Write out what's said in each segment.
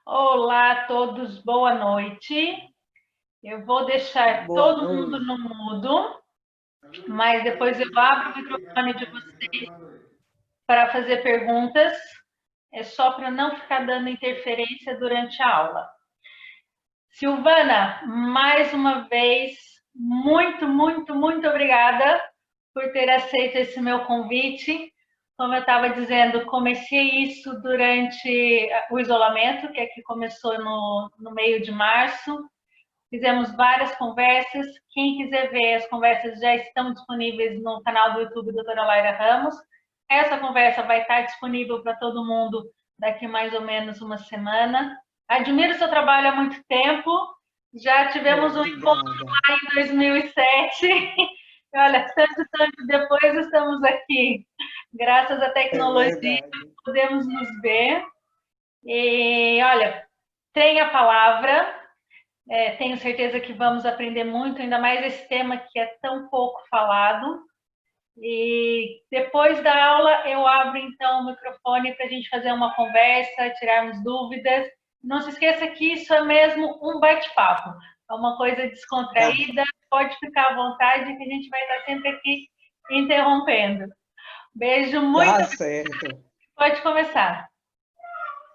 Olá a todos, boa noite. Eu vou deixar todo mundo no mudo, mas depois eu abro o microfone de vocês para fazer perguntas. É só para não ficar dando interferência durante a aula. Silvana, mais uma vez, muito obrigada por ter aceito esse meu convite. Como eu estava dizendo, comecei isso durante o isolamento, que aqui começou no meio de março. Fizemos várias conversas. Quem quiser ver, as conversas já estão disponíveis no canal do YouTube Doutora Laira Ramos. Essa conversa vai estar disponível para todo mundo daqui mais ou menos uma semana. Admiro o seu trabalho há muito tempo. Já tivemos um encontro lá em 2007. Olha, tanto depois estamos aqui. Graças à tecnologia, podemos nos ver. E, olha, tenha a palavra. Tenho certeza que vamos aprender muito, ainda mais esse tema que é tão pouco falado. E depois da aula, eu abro então o microfone para a gente fazer uma conversa, tirarmos dúvidas. Não se esqueça que isso é mesmo um bate-papo, é uma coisa descontraída, pode ficar à vontade que a gente vai estar sempre aqui interrompendo. Beijo, muito obrigada. Tá certo. Pode começar.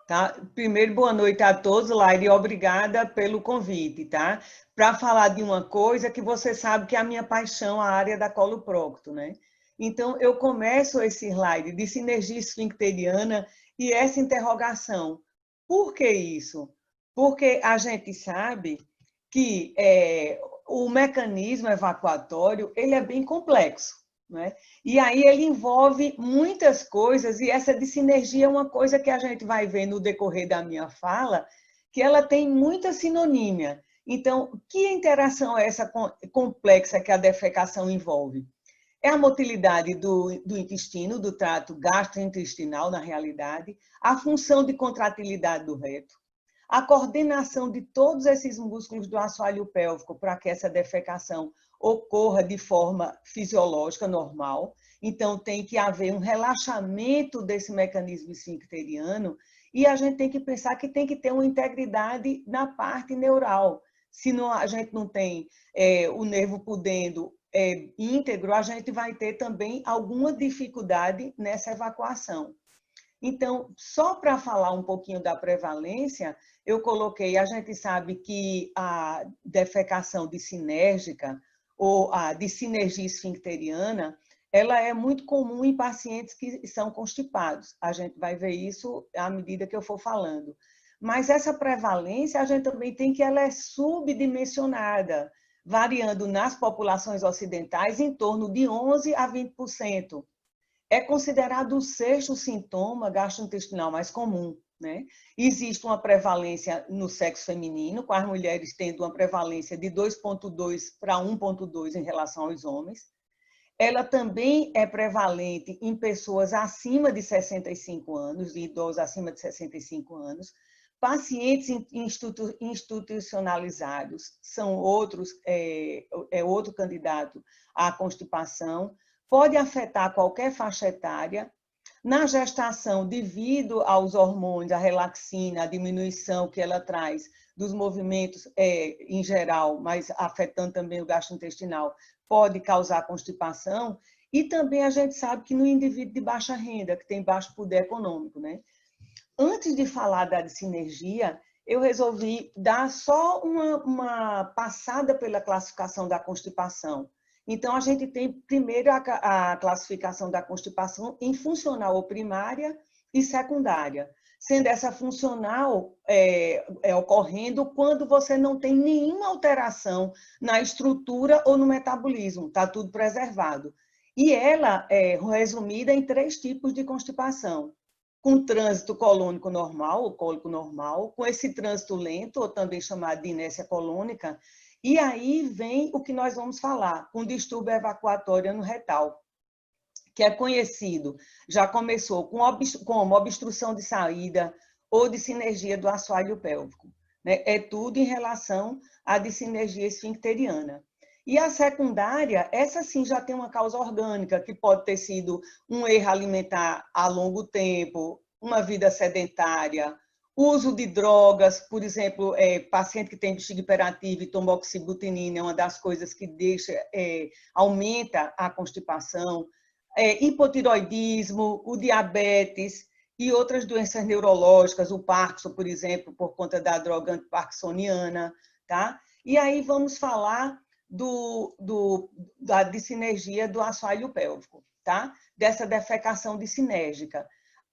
Tá? Primeiro, boa noite a todos, Laira, e obrigada pelo convite, tá? Para falar de uma coisa que você sabe que é a minha paixão, a área da coloprocto, né? Então, eu começo esse slide de sinergia esfincteriana e essa interrogação. Por que isso? Porque a gente sabe que o mecanismo evacuatório ele é bem complexo, né? E aí ele envolve muitas coisas, e essa de sinergia é uma coisa que a gente vai ver no decorrer da minha fala, que ela tem muita sinonímia. Então, que interação é essa complexa que a defecação envolve? É a motilidade do intestino, do trato gastrointestinal, na realidade, a função de contratilidade do reto, a coordenação de todos esses músculos do assoalho pélvico para que essa defecação ocorra de forma fisiológica, normal. Então, tem que haver um relaxamento desse mecanismo esfincteriano e a gente tem que pensar que tem que ter uma integridade na parte neural. Se não, a gente não tem o nervo pudendo íntegro, a gente vai ter também alguma dificuldade nessa evacuação. Então, só para falar um pouquinho da prevalência, eu coloquei, a gente sabe que a defecação dissinérgica ou a dissinergia esfincteriana, ela é muito comum em pacientes que são constipados. A gente vai ver isso à medida que eu for falando. Mas essa prevalência, a gente também tem que ela é subdimensionada, variando nas populações ocidentais em torno de 11% a 20%. É considerado o sexto sintoma gastrointestinal mais comum, né? Existe uma prevalência no sexo feminino, com as mulheres tendo uma prevalência de 2,2 para 1,2 em relação aos homens. Ela também é prevalente em pessoas acima de 65 anos, de idosos acima de 65 anos. Pacientes institucionalizados são outro candidato à constipação. Pode afetar qualquer faixa etária. Na gestação, devido aos hormônios, a relaxina, a diminuição que ela traz dos movimentos em geral, mas afetando também o gastrointestinal, pode causar constipação. E também a gente sabe que no indivíduo de baixa renda, que tem baixo poder econômico, né? Antes de falar da sinergia, eu resolvi dar só uma passada pela classificação da constipação. Então, a gente tem primeiro a classificação da constipação em funcional ou primária e secundária, sendo essa funcional ocorrendo quando você não tem nenhuma alteração na estrutura ou no metabolismo, está tudo preservado. E ela é resumida em 3 tipos de constipação: com trânsito colônico normal, ou cólico normal, com esse trânsito lento, ou também chamado de inércia colônica, e aí vem o que nós vamos falar, com distúrbio evacuatório no retal, que é conhecido, já começou como obstrução de saída ou dissinergia do assoalho pélvico, né? É tudo em relação à dissinergia esfincteriana. E a secundária, essa sim já tem uma causa orgânica, que pode ter sido um erro alimentar a longo tempo, uma vida sedentária, uso de drogas, por exemplo, paciente que tem bexiga hiperativa e toma oxibutinina é uma das coisas que aumenta a constipação, hipotiroidismo, o diabetes e outras doenças neurológicas, o Parkinson, por exemplo, por conta da droga antiparkinsoniana, tá? E aí vamos falar da dissinergia do assoalho pélvico, tá? Dessa defecação dissinérgica.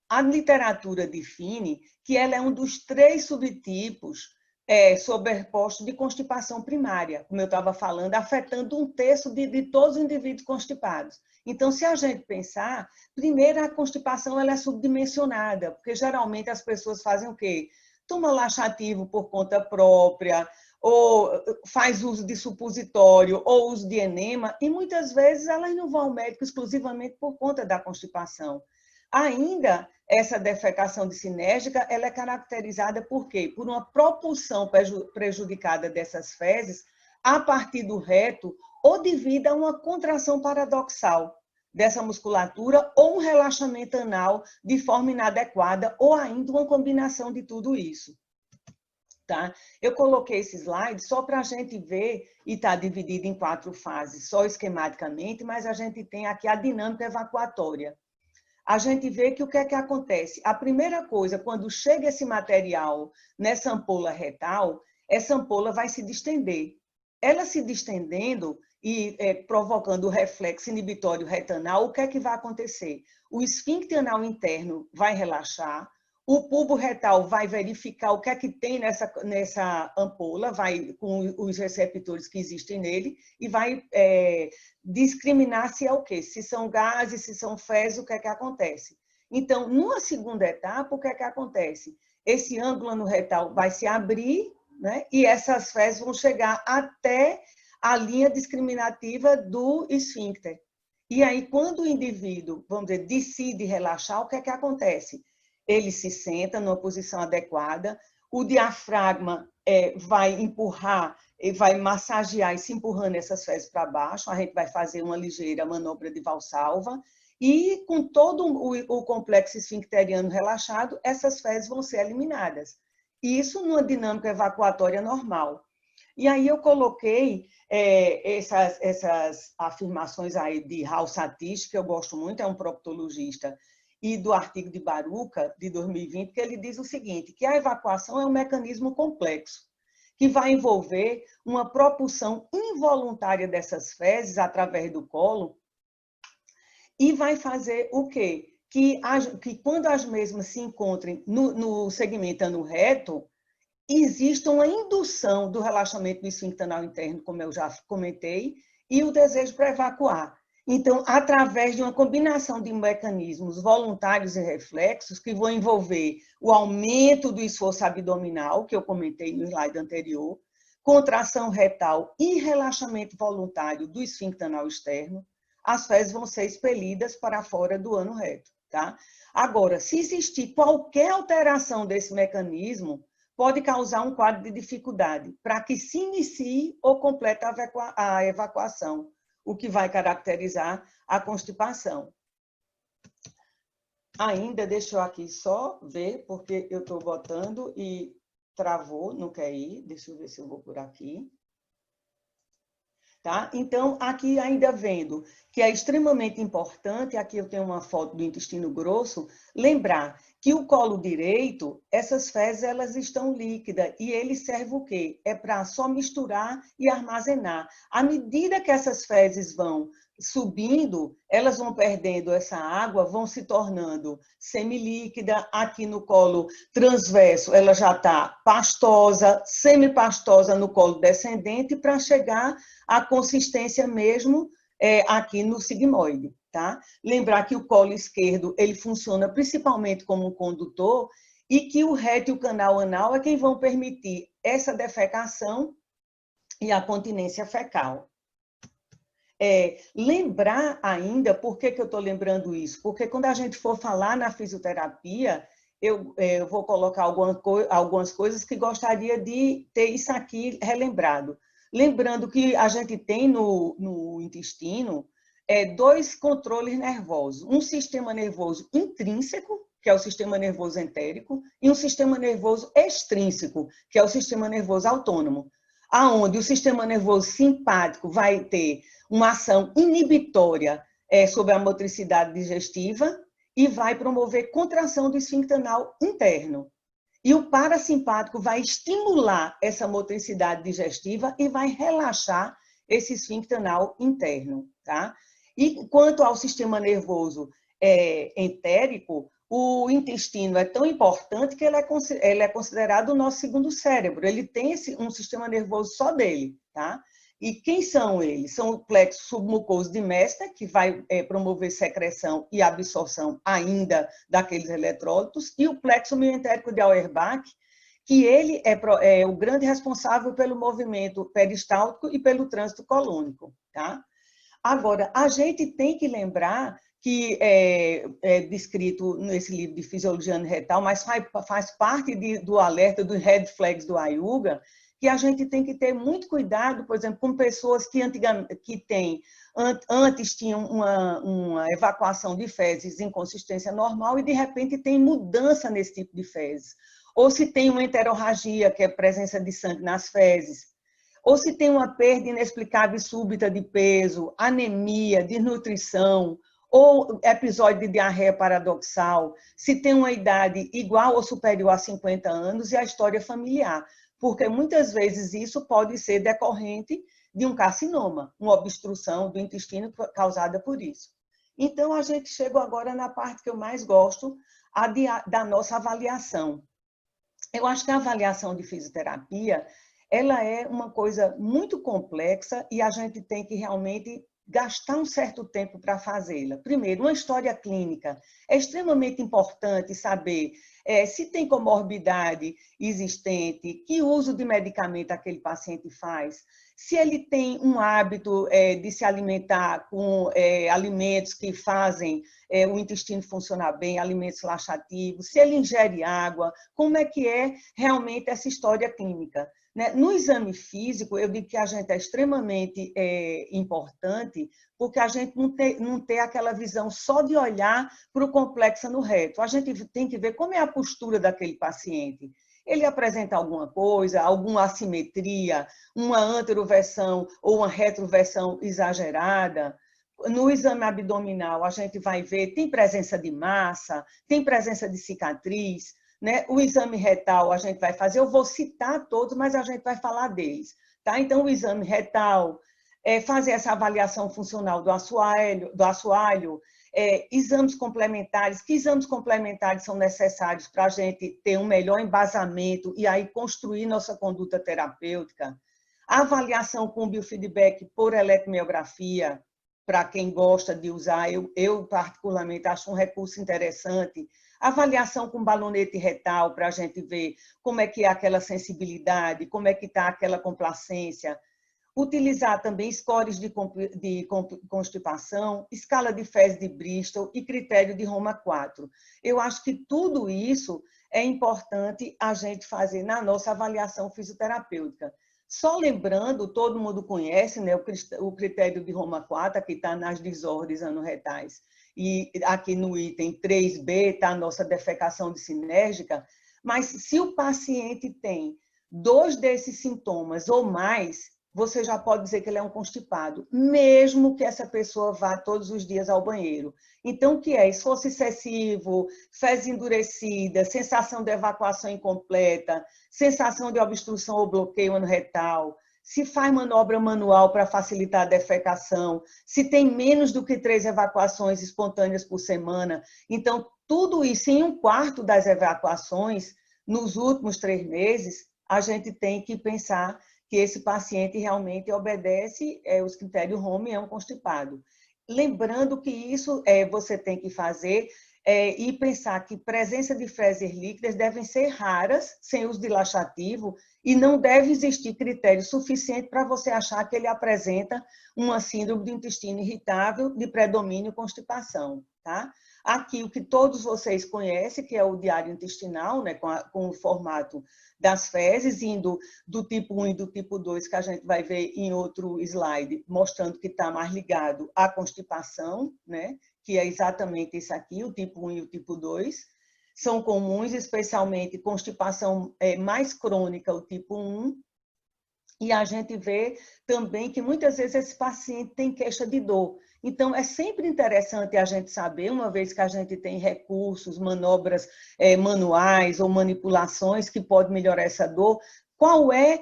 A literatura define que ela é um dos 3 subtipos sobrepostos de constipação primária, como eu estava falando, afetando 1/3 de todos os indivíduos constipados. Então, se a gente pensar, primeiro a constipação ela é subdimensionada, porque geralmente as pessoas fazem o quê? Toma laxativo por conta própria, ou faz uso de supositório, ou uso de enema, e muitas vezes elas não vão ao médico exclusivamente por conta da constipação. Ainda, essa defecação dissinérgica, ela é caracterizada por quê? Por uma propulsão prejudicada dessas fezes a partir do reto ou devido a uma contração paradoxal dessa musculatura ou um relaxamento anal de forma inadequada ou ainda uma combinação de tudo isso. Tá? Eu coloquei esse slide só para a gente ver, e está dividido em 4 fases, só esquematicamente, mas a gente tem aqui a dinâmica evacuatória. A gente vê que o que é que acontece? A primeira coisa, quando chega esse material nessa ampola retal, essa ampola vai se distender. Ela se distendendo e provocando o reflexo inibitório retanal, o que é que vai acontecer? O esfíncter anal interno vai relaxar, o bulbo retal vai verificar o que é que tem nessa ampola, vai com os receptores que existem nele, e vai discriminar se é o quê? Se são gases, se são fezes, o que é que acontece. Então, numa segunda etapa, o que é que acontece? Esse ângulo no retal vai se abrir, né? E essas fezes vão chegar até a linha discriminativa do esfíncter. E aí, quando o indivíduo, vamos dizer, decide relaxar, o que é que acontece? Ele se senta numa posição adequada, o diafragma vai empurrar, vai massagear e se empurrando essas fezes para baixo, a gente vai fazer uma ligeira manobra de valsalva, e com todo o complexo esfincteriano relaxado, essas fezes vão ser eliminadas. Isso numa dinâmica evacuatória normal. E aí eu coloquei essas afirmações aí de Hal Satish, que eu gosto muito, é um proctologista, e do artigo de Baruca, de 2020, que ele diz o seguinte, que a evacuação é um mecanismo complexo, que vai envolver uma propulsão involuntária dessas fezes através do colo e vai fazer o quê? Que quando as mesmas se encontrem no segmento ano-reto, existe uma indução do relaxamento do esfíncter anal interno, como eu já comentei, e o desejo para evacuar. Então, através de uma combinação de mecanismos voluntários e reflexos, que vão envolver o aumento do esforço abdominal, que eu comentei no slide anterior, contração retal e relaxamento voluntário do esfíncter anal externo, as fezes vão ser expelidas para fora do ano reto. Tá? Agora, se existir qualquer alteração desse mecanismo, pode causar um quadro de dificuldade para que se inicie ou complete a evacuação, o que vai caracterizar a constipação. Ainda, deixa eu aqui só ver, porque eu estou botando e travou, não quer ir. Deixa eu ver se eu vou por aqui. Tá? Então, aqui ainda vendo que é extremamente importante, aqui eu tenho uma foto do intestino grosso, lembrar que o colo direito, essas fezes, elas estão líquidas e ele serve o quê? É para só misturar e armazenar. À medida que essas fezes vão subindo, elas vão perdendo essa água, vão se tornando semilíquida. Aqui no colo transverso, ela já está pastosa, semipastosa no colo descendente, para chegar à consistência mesmo aqui no sigmoide. Tá? Lembrar que o colo esquerdo ele funciona principalmente como um condutor e que o reto e o canal anal é quem vão permitir essa defecação e a continência fecal. Lembrar ainda, por que eu estou lembrando isso? Porque quando a gente for falar na fisioterapia, eu vou colocar algumas coisas que gostaria de ter isso aqui relembrado. Lembrando que a gente tem no intestino dois controles nervosos. Um sistema nervoso intrínseco, que é o sistema nervoso entérico, e um sistema nervoso extrínseco, que é o sistema nervoso autônomo, aonde o sistema nervoso simpático vai ter uma ação inibitória sobre a motricidade digestiva e vai promover contração do esfíncter anal interno. E o parasimpático vai estimular essa motricidade digestiva e vai relaxar esse esfíncter anal interno, tá? E quanto ao sistema nervoso entérico, o intestino é tão importante que ele é considerado o nosso segundo cérebro. Ele tem um sistema nervoso só dele, tá? E quem são eles? São o plexo submucoso de Mesmer, que vai promover secreção e absorção ainda daqueles eletrólitos, e o plexo mioentérico de Auerbach, que ele é o grande responsável pelo movimento peristáltico e pelo trânsito colônico, tá? Agora, a gente tem que lembrar que é descrito nesse livro de Fisiologia Anorretal, mas faz parte do alerta do Red Flags do Ayurveda, que a gente tem que ter muito cuidado, por exemplo, com pessoas que antes tinham uma evacuação de fezes em consistência normal e, de repente, tem mudança nesse tipo de fezes. Ou se tem uma enterorragia, que é a presença de sangue nas fezes. Ou se tem uma perda inexplicável e súbita de peso, anemia, desnutrição, ou episódio de diarreia paradoxal, se tem uma idade igual ou superior a 50 anos e a história familiar. Porque muitas vezes isso pode ser decorrente de um carcinoma, uma obstrução do intestino causada por isso. Então, a gente chegou agora na parte que eu mais gosto, da nossa avaliação. Eu acho que a avaliação de fisioterapia, ela é uma coisa muito complexa e a gente tem que realmente gastar um certo tempo para fazê-la. Primeiro, uma história clínica. É extremamente importante saber se tem comorbidade existente, que uso de medicamento aquele paciente faz, se ele tem um hábito de se alimentar com alimentos que fazem o intestino funcionar bem, alimentos laxativos, se ele ingere água, como é que é realmente essa história clínica. No exame físico, eu digo que a gente é extremamente importante, porque a gente não tem aquela visão só de olhar para o complexo no reto. A gente tem que ver como é a postura daquele paciente. Ele apresenta alguma coisa, alguma assimetria, uma anteroversão ou uma retroversão exagerada. No exame abdominal, a gente vai ver, tem presença de massa, tem presença de cicatriz. O exame retal a gente vai fazer, eu vou citar todos, mas a gente vai falar deles. Tá? Então, o exame retal, fazer essa avaliação funcional do assoalho, exames complementares, que exames complementares são necessários para a gente ter um melhor embasamento e aí construir nossa conduta terapêutica. A avaliação com biofeedback por eletromiografia, para quem gosta de usar, eu particularmente acho um recurso interessante. Avaliação com balonete retal, para a gente ver como é que é aquela sensibilidade, como é que está aquela complacência. Utilizar também scores de constipação, escala de fezes de Bristol e critério de Roma 4. Eu acho que tudo isso é importante a gente fazer na nossa avaliação fisioterapêutica. Só lembrando, todo mundo conhece, né, o critério de Roma 4, que está nas desordens anorretais. E aqui no item 3B está a nossa defecação dissinérgica, mas se o paciente tem 2 desses sintomas ou mais, você já pode dizer que ele é um constipado, mesmo que essa pessoa vá todos os dias ao banheiro. Então, o que é? Esforço excessivo, fezes endurecidas, sensação de evacuação incompleta, sensação de obstrução ou bloqueio anorretal, se faz manobra manual para facilitar a defecação, se tem menos do que 3 evacuações espontâneas por semana. Então, tudo isso em 1/4 das evacuações, nos últimos 3 meses, a gente tem que pensar que esse paciente realmente obedece os critérios Rome, é um constipado. Lembrando que isso você tem que fazer e pensar que presença de fezes líquidas devem ser raras, sem uso de laxativo, e não deve existir critério suficiente para você achar que ele apresenta uma síndrome do intestino irritável de predomínio constipação, tá? Aqui, o que todos vocês conhecem, que é o diário intestinal, né, com o formato das fezes, indo do tipo 1 e do tipo 2, que a gente vai ver em outro slide, mostrando que está mais ligado à constipação, né, que é exatamente isso aqui, o tipo 1 e o tipo 2. São comuns, especialmente constipação mais crônica, o tipo 1. E a gente vê também que muitas vezes esse paciente tem queixa de dor. Então, é sempre interessante a gente saber, uma vez que a gente tem recursos, manobras manuais ou manipulações que podem melhorar essa dor, qual é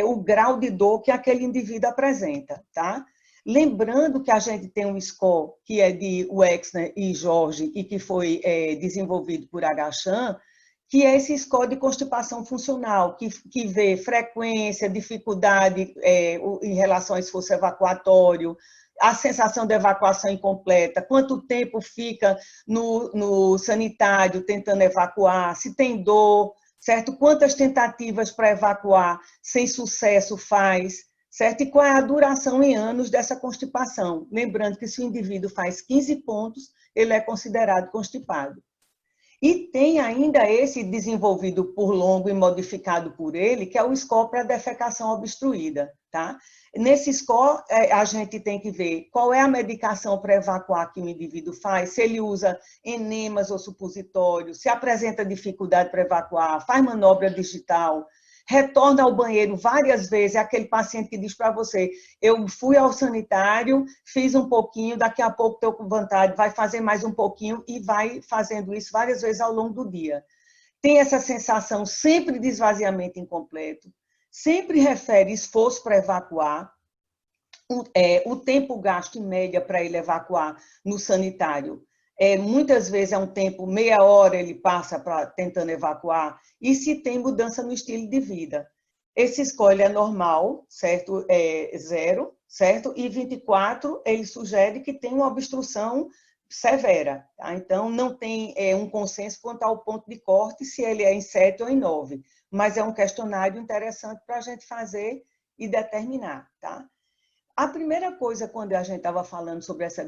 o grau de dor que aquele indivíduo apresenta, tá? Lembrando que a gente tem um score que é de Wexner e Jorge e que foi desenvolvido por Agachan, que é esse score de constipação funcional, que vê frequência, dificuldade em relação ao esforço evacuatório, a sensação de evacuação incompleta, quanto tempo fica no sanitário tentando evacuar, se tem dor, certo? Quantas tentativas para evacuar sem sucesso faz, certo? E qual é a duração em anos dessa constipação? Lembrando que se o indivíduo faz 15 pontos, ele é considerado constipado. E tem ainda esse desenvolvido por Longo e modificado por ele, que é o score para defecação obstruída, tá? Nesse score, a gente tem que ver qual é a medicação para evacuar que o indivíduo faz, se ele usa enemas ou supositórios, se apresenta dificuldade para evacuar, faz manobra digital, retorna ao banheiro várias vezes, é aquele paciente que diz para você, eu fui ao sanitário, fiz um pouquinho, daqui a pouco estou com vontade, vai fazer mais um pouquinho e vai fazendo isso várias vezes ao longo do dia. Tem essa sensação sempre de esvaziamento incompleto, sempre refere esforço para evacuar, o tempo gasto em média para ele evacuar no sanitário, muitas vezes é um tempo, meia hora ele passa tentando evacuar, e se tem mudança no estilo de vida. Esse score é normal, certo? É 0, certo? E 24, ele sugere que tem uma obstrução severa. Tá? Então, não tem um consenso quanto ao ponto de corte, se ele é em 7 ou em 9. Mas é um questionário interessante para a gente fazer e determinar. Tá? A primeira coisa, quando a gente estava falando sobre essa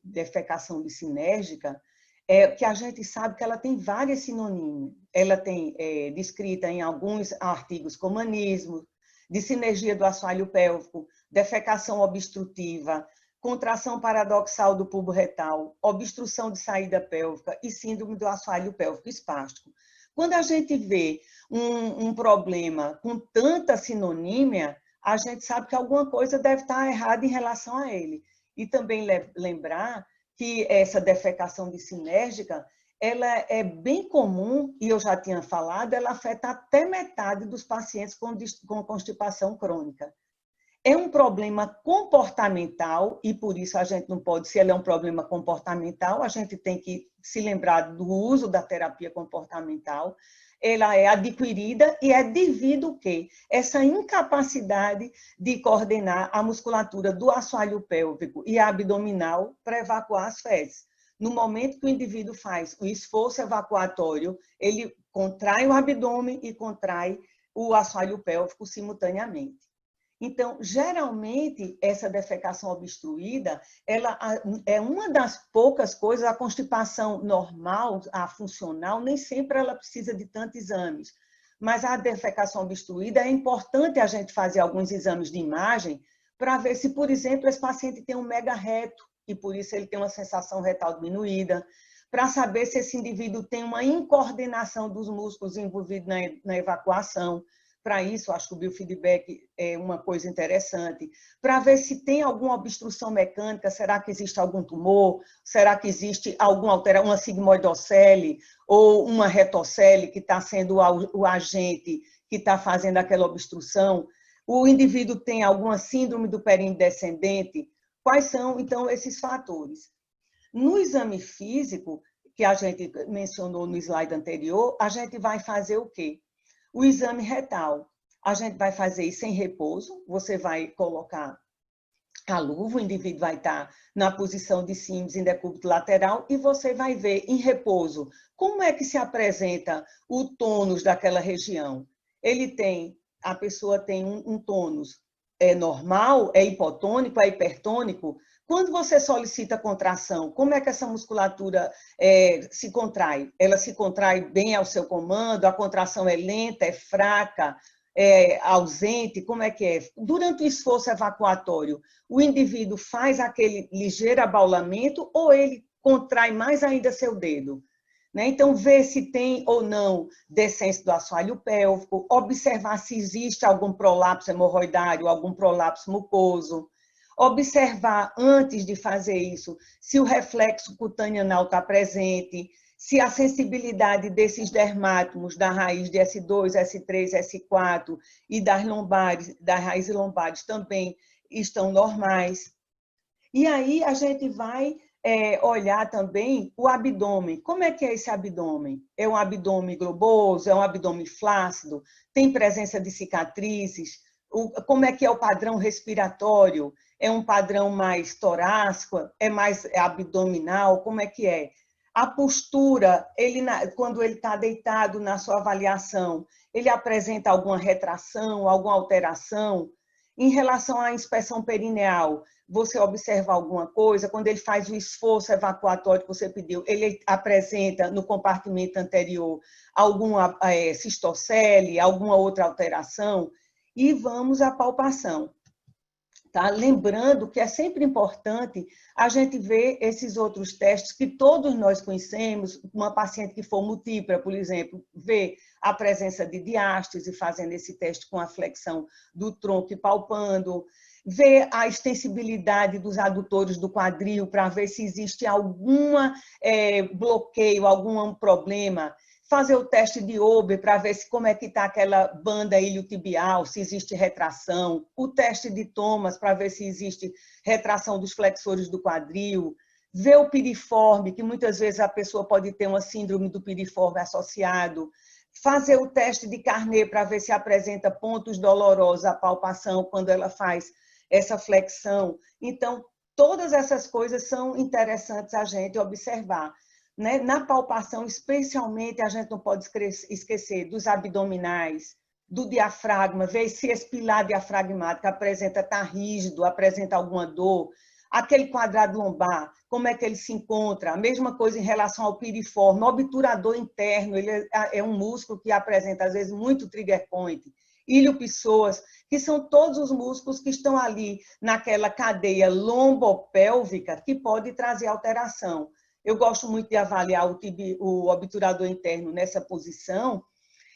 defecação dissinérgica, é que a gente sabe que ela tem várias sinonímias. Ela tem descrita em alguns artigos como anismo, dissinergia do assoalho pélvico, defecação obstrutiva, contração paradoxal do bulbo retal, obstrução de saída pélvica e síndrome do assoalho pélvico espástico. Quando a gente vê um problema com tanta sinonímia, a gente sabe que alguma coisa deve estar errada em relação a ele. E também lembrar que essa defecação dissinérgica, ela é bem comum, e eu já tinha falado, ela afeta até metade dos pacientes com constipação crônica. É um problema comportamental, e por isso a gente não pode, se ele é um problema comportamental, a gente tem que se lembrar do uso da terapia comportamental. Ela é adquirida e é devido ao quê? Essa incapacidade de coordenar a musculatura do assoalho pélvico e abdominal para evacuar as fezes. No momento que o indivíduo faz o esforço evacuatório, ele contrai o abdômen e contrai o assoalho pélvico simultaneamente. Então, geralmente, essa defecação obstruída, ela é uma das poucas coisas, a constipação normal, a funcional, nem sempre ela precisa de tantos exames. Mas a defecação obstruída, é importante a gente fazer alguns exames de imagem para ver se, por exemplo, esse paciente tem um mega reto, e por isso ele tem uma sensação retal diminuída, para saber se esse indivíduo tem uma incoordenação dos músculos envolvidos na evacuação. Para isso, acho que o biofeedback é uma coisa interessante. Para ver se tem alguma obstrução mecânica, será que existe algum tumor? Será que existe alguma alteração, uma sigmoidocele ou uma retocele que está sendo o agente que está fazendo aquela obstrução? O indivíduo tem alguma síndrome do períneo descendente? Quais são, então, esses fatores? No exame físico, que a gente mencionou no slide anterior, a gente vai fazer o quê? O exame retal, a gente vai fazer isso em repouso, você vai colocar a luva, o indivíduo vai estar na posição de símbis em decúbito lateral e você vai ver em repouso como é que se apresenta o tônus daquela região. A pessoa tem um tônus é normal, é hipotônico, é hipertônico, quando você solicita contração, como é que essa musculatura se contrai? Ela se contrai bem ao seu comando? A contração é lenta, é fraca, é ausente? Como é que é? Durante o esforço evacuatório, o indivíduo faz aquele ligeiro abaulamento ou ele contrai mais ainda seu dedo? Né? Então, ver se tem ou não descenso do assoalho pélvico, observar se existe algum prolapso hemorroidário, algum prolapso mucoso, observar antes de fazer isso se o reflexo cutâneo anal está presente, se a sensibilidade desses dermátomos da raiz de S2, S3, S4 e das lombares, das raízes lombares também estão normais. E aí a gente vai olhar também o abdômen. Como é que é esse abdômen? É um abdômen globoso? É um abdômen flácido? Tem presença de cicatrizes? Como é que é o padrão respiratório? É um padrão mais torácico? É mais abdominal? Como é que é? A postura, quando ele está deitado na sua avaliação, ele apresenta alguma retração, alguma alteração? Em relação à inspeção perineal, você observa alguma coisa? Quando ele faz o esforço evacuatório que você pediu, ele apresenta no compartimento anterior alguma cistocele, alguma outra alteração? E vamos à palpação. Tá? Lembrando que é sempre importante a gente ver esses outros testes que todos nós conhecemos, uma paciente que for multípla, por exemplo, ver a presença de diástase, fazendo esse teste com a flexão do tronco e palpando, ver a extensibilidade dos adutores do quadril para ver se existe algum bloqueio, algum problema, fazer o teste de Ober para ver como é que está aquela banda iliotibial, se existe retração, o teste de Thomas para ver se existe retração dos flexores do quadril, ver o piriforme, que muitas vezes a pessoa pode ter uma síndrome do piriforme associado, fazer o teste de Carnot para ver se apresenta pontos dolorosos à palpação quando ela faz essa flexão. Então, todas essas coisas são interessantes a gente observar. Né? Na palpação, especialmente, a gente não pode esquecer dos abdominais, do diafragma, ver se esse pilar diafragmático está rígido, apresenta alguma dor. Aquele quadrado lombar, como é que ele se encontra? A mesma coisa em relação ao piriforme. O obturador interno, ele é um músculo que apresenta, às vezes, muito trigger point. Ilio-psoas, que são todos os músculos que estão ali naquela cadeia lombopélvica que pode trazer alteração. Eu gosto muito de avaliar o obturador interno nessa posição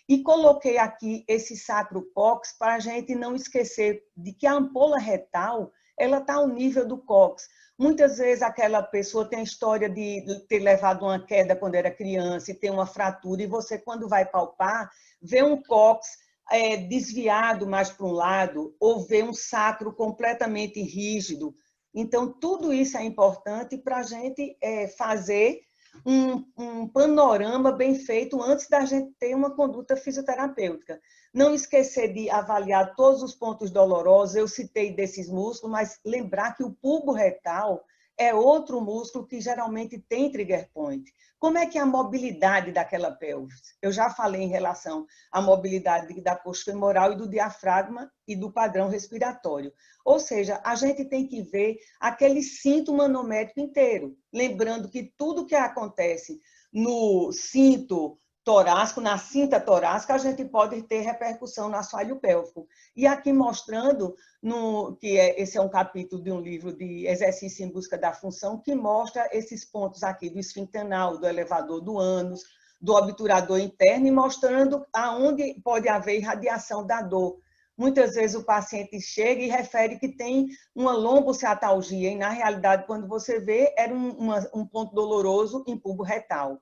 e coloquei aqui esse sacro-cóccix para a gente não esquecer de que a ampola retal ela está ao nível do cóccix. Muitas vezes aquela pessoa tem a história de ter levado uma queda quando era criança e tem uma fratura, e você, quando vai palpar, vê um cóccix desviado mais para um lado ou vê um sacro completamente rígido. Então, tudo isso é importante para a gente fazer um panorama bem feito antes da gente ter uma conduta fisioterapêutica. Não esquecer de avaliar todos os pontos dolorosos, eu citei desses músculos, mas lembrar que o bulbo retal é outro músculo que geralmente tem trigger point. Como é que é a mobilidade daquela pelvis? Eu já falei em relação à mobilidade da coxa femoral e do diafragma e do padrão respiratório. Ou seja, a gente tem que ver aquele cinto manométrico inteiro. Lembrando que tudo que acontece no cinto torácico, na cinta torácica, a gente pode ter repercussão no assoalho pélvico. E aqui mostrando, esse é um capítulo de um livro de exercício em busca da função, que mostra esses pontos aqui do esfíncter anal, do elevador do ânus, do obturador interno, e mostrando aonde pode haver irradiação da dor. Muitas vezes o paciente chega e refere que tem uma lombociatalgia, e na realidade, quando você vê, era um ponto doloroso em bulbo retal.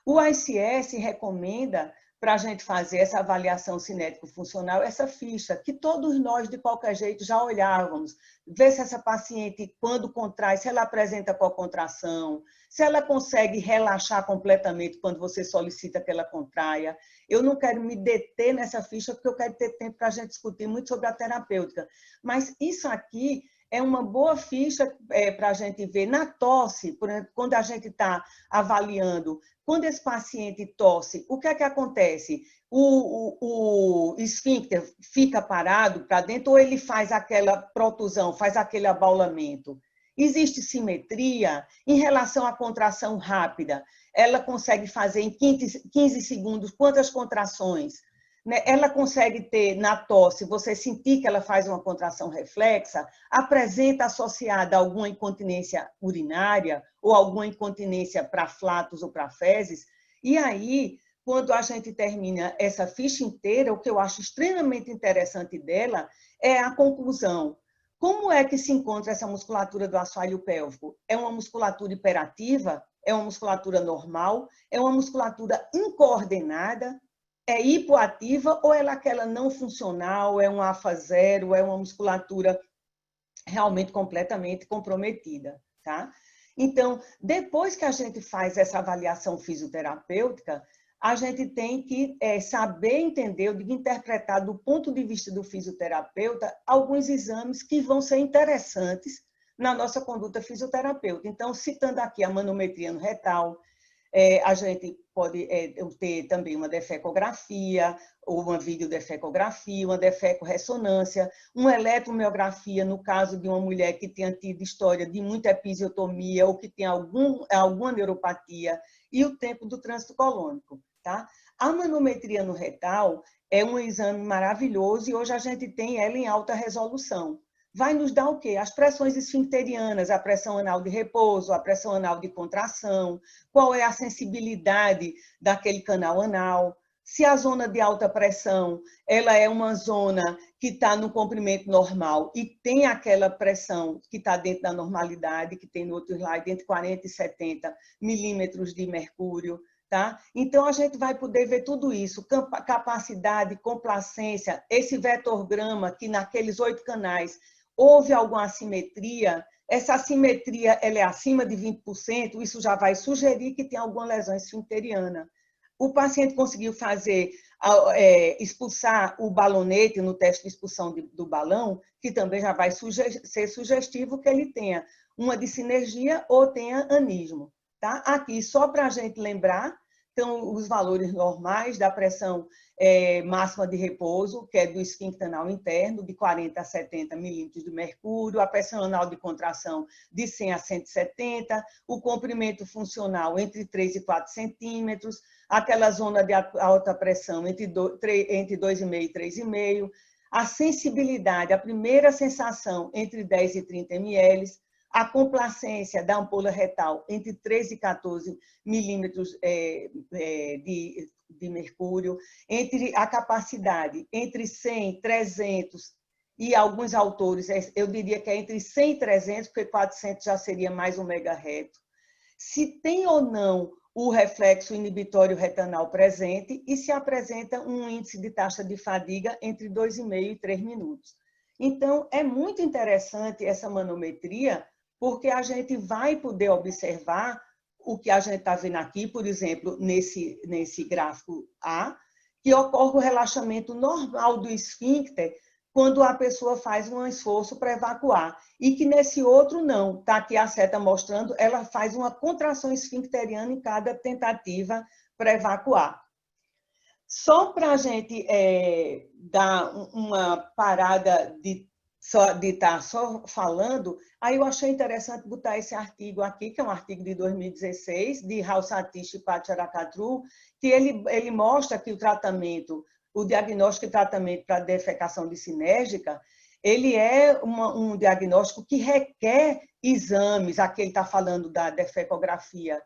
O ICS recomenda, para a gente fazer essa avaliação cinético-funcional, essa ficha, que todos nós, de qualquer jeito, já olhávamos. Ver se essa paciente, quando contrai, se ela apresenta com a contração, se ela consegue relaxar completamente quando você solicita que ela contraia. Eu não quero me deter nessa ficha, porque eu quero ter tempo para a gente discutir muito sobre a terapêutica. Mas isso aqui é uma boa ficha para a gente ver na tosse, por exemplo, quando a gente está avaliando, quando esse paciente tosse, o que é que acontece? O esfíncter fica parado para dentro ou ele faz aquela protusão, faz aquele abaulamento? Existe simetria em relação à contração rápida? Ela consegue fazer em 15 segundos quantas contrações? Ela consegue ter na tosse, você sentir que ela faz uma contração reflexa, apresenta associada a alguma incontinência urinária ou alguma incontinência para flatos ou para fezes. E aí, quando a gente termina essa ficha inteira, o que eu acho extremamente interessante dela é a conclusão. Como é que se encontra essa musculatura do assoalho pélvico? É uma musculatura hiperativa? É uma musculatura normal? É uma musculatura incoordenada? É hipoativa ou é aquela não funcional, é um AFA zero, é uma musculatura realmente completamente comprometida, tá? Então, depois que a gente faz essa avaliação fisioterapêutica, a gente tem que saber entender, eu digo interpretar do ponto de vista do fisioterapeuta, alguns exames que vão ser interessantes na nossa conduta fisioterapêutica. Então, citando aqui a manometria no retal, a gente pode ter também uma defecografia, ou uma videodefecografia, uma defecorressonância, uma eletromiografia, no caso de uma mulher que tenha tido história de muita episiotomia ou que tem alguma neuropatia, e o tempo do trânsito colônico. Tá? A manometria no retal é um exame maravilhoso e hoje a gente tem ela em alta resolução. Vai nos dar o quê? As pressões esfincterianas, a pressão anal de repouso, a pressão anal de contração, qual é a sensibilidade daquele canal anal, se a zona de alta pressão ela é uma zona que está no comprimento normal e tem aquela pressão que está dentro da normalidade, que tem no outro slide, entre 40 e 70 milímetros de mercúrio. Tá? Então, a gente vai poder ver tudo isso, capacidade, complacência, esse vetorgrama que naqueles 8 canais houve alguma assimetria, essa assimetria ela é acima de 20%, isso já vai sugerir que tem alguma lesão esfincteriana. O paciente conseguiu expulsar o balonete no teste de expulsão do balão, que também já vai ser sugestivo que ele tenha uma dissinergia ou tenha anismo. Tá? Aqui, só para a gente lembrar, então, os valores normais da pressão máxima de repouso, que é do esfíncter anal interno, de 40 a 70 milímetros de mercúrio, a pressão anal de contração de 100 a 170, o comprimento funcional entre 3 e 4 centímetros, aquela zona de alta pressão entre 2,5 e 3,5, a sensibilidade, a primeira sensação entre 10 e 30 ml, a complacência da ampola retal entre 13 e 14 milímetros de mercúrio, entre a capacidade entre 100, 300 e alguns autores, eu diria que é entre 100 e 300, porque 400 já seria mais um mega reto. Se tem ou não o reflexo inibitório retanal presente e se apresenta um índice de taxa de fadiga entre 2,5 e 3 minutos. Então, é muito interessante essa manometria, porque a gente vai poder observar o que a gente está vendo aqui, por exemplo, nesse gráfico A, que ocorre o relaxamento normal do esfíncter quando a pessoa faz um esforço para evacuar. E que nesse outro não, está aqui a seta mostrando, ela faz uma contração esfincteriana em cada tentativa para evacuar. Só para a gente dar uma parada de estar só falando, aí eu achei interessante botar esse artigo aqui, que é um artigo de 2016, de Rao Satish e Pacharakatru, que ele mostra que o diagnóstico e tratamento para defecação dissinérgica, ele é um diagnóstico que requer exames, aqui ele está falando da defecografia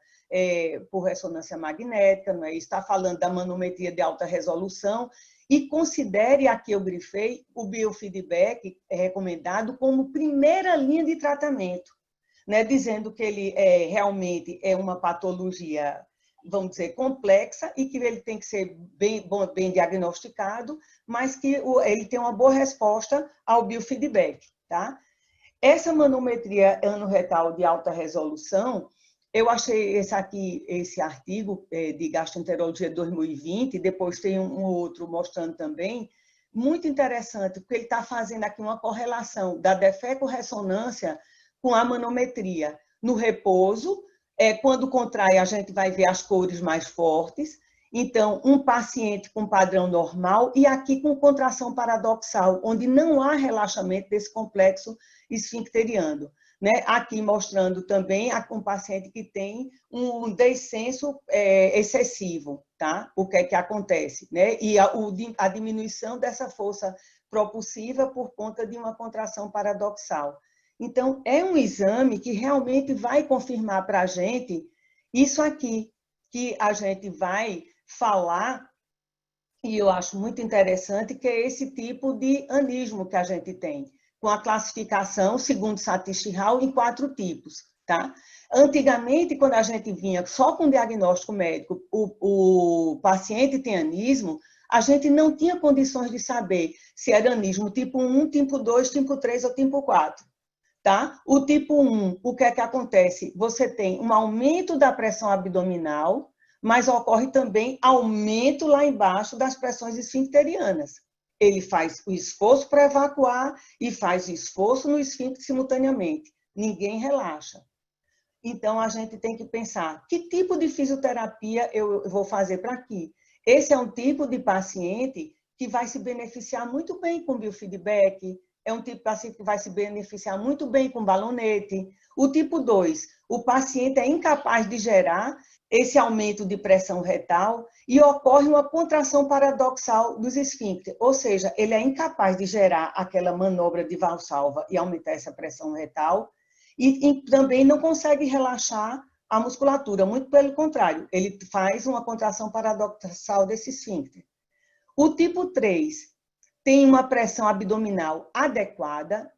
por ressonância magnética, não é? Está falando da manometria de alta resolução, e considere, aqui eu grifei, o biofeedback recomendado como primeira linha de tratamento, né? Dizendo que ele realmente é uma patologia, vamos dizer, complexa e que ele tem que ser bem diagnosticado, mas que ele tem uma boa resposta ao biofeedback. Tá? Essa manometria anorretal de alta resolução, eu achei esse artigo de gastroenterologia 2020, depois tem um outro mostrando também, muito interessante, porque ele está fazendo aqui uma correlação da defeco-ressonância com a manometria. No repouso, quando contrai, a gente vai ver as cores mais fortes. Então, um paciente com padrão normal e aqui com contração paradoxal, onde não há relaxamento desse complexo esfincteriano. Né? Aqui mostrando também um paciente que tem um descenso excessivo, tá? O que é que acontece? Né? E a diminuição dessa força propulsiva por conta de uma contração paradoxal. Então, é um exame que realmente vai confirmar para a gente isso aqui, que a gente vai falar, e eu acho muito interessante, que é esse tipo de anismo que a gente tem, com a classificação, segundo Satish Rao, em 4 tipos. Tá? Antigamente, quando a gente vinha só com diagnóstico médico, o paciente tem anismo, a gente não tinha condições de saber se era anismo tipo 1, tipo 2, tipo 3 ou tipo 4. Tá? O tipo 1, o que é que acontece? Você tem um aumento da pressão abdominal, mas ocorre também aumento lá embaixo das pressões esfincterianas. Ele faz o esforço para evacuar e faz o esforço no esfíncter simultaneamente. Ninguém relaxa. Então, a gente tem que pensar, que tipo de fisioterapia eu vou fazer para aqui? Esse é um tipo de paciente que vai se beneficiar muito bem com biofeedback, é um tipo de paciente que vai se beneficiar muito bem com balonete. O tipo 2, o paciente é incapaz de gerar esse aumento de pressão retal e ocorre uma contração paradoxal dos esfíncteres, ou seja, ele é incapaz de gerar aquela manobra de Valsalva e aumentar essa pressão retal e também não consegue relaxar a musculatura, muito pelo contrário, ele faz uma contração paradoxal desse esfíncter. O tipo 3 tem uma pressão abdominal adequada,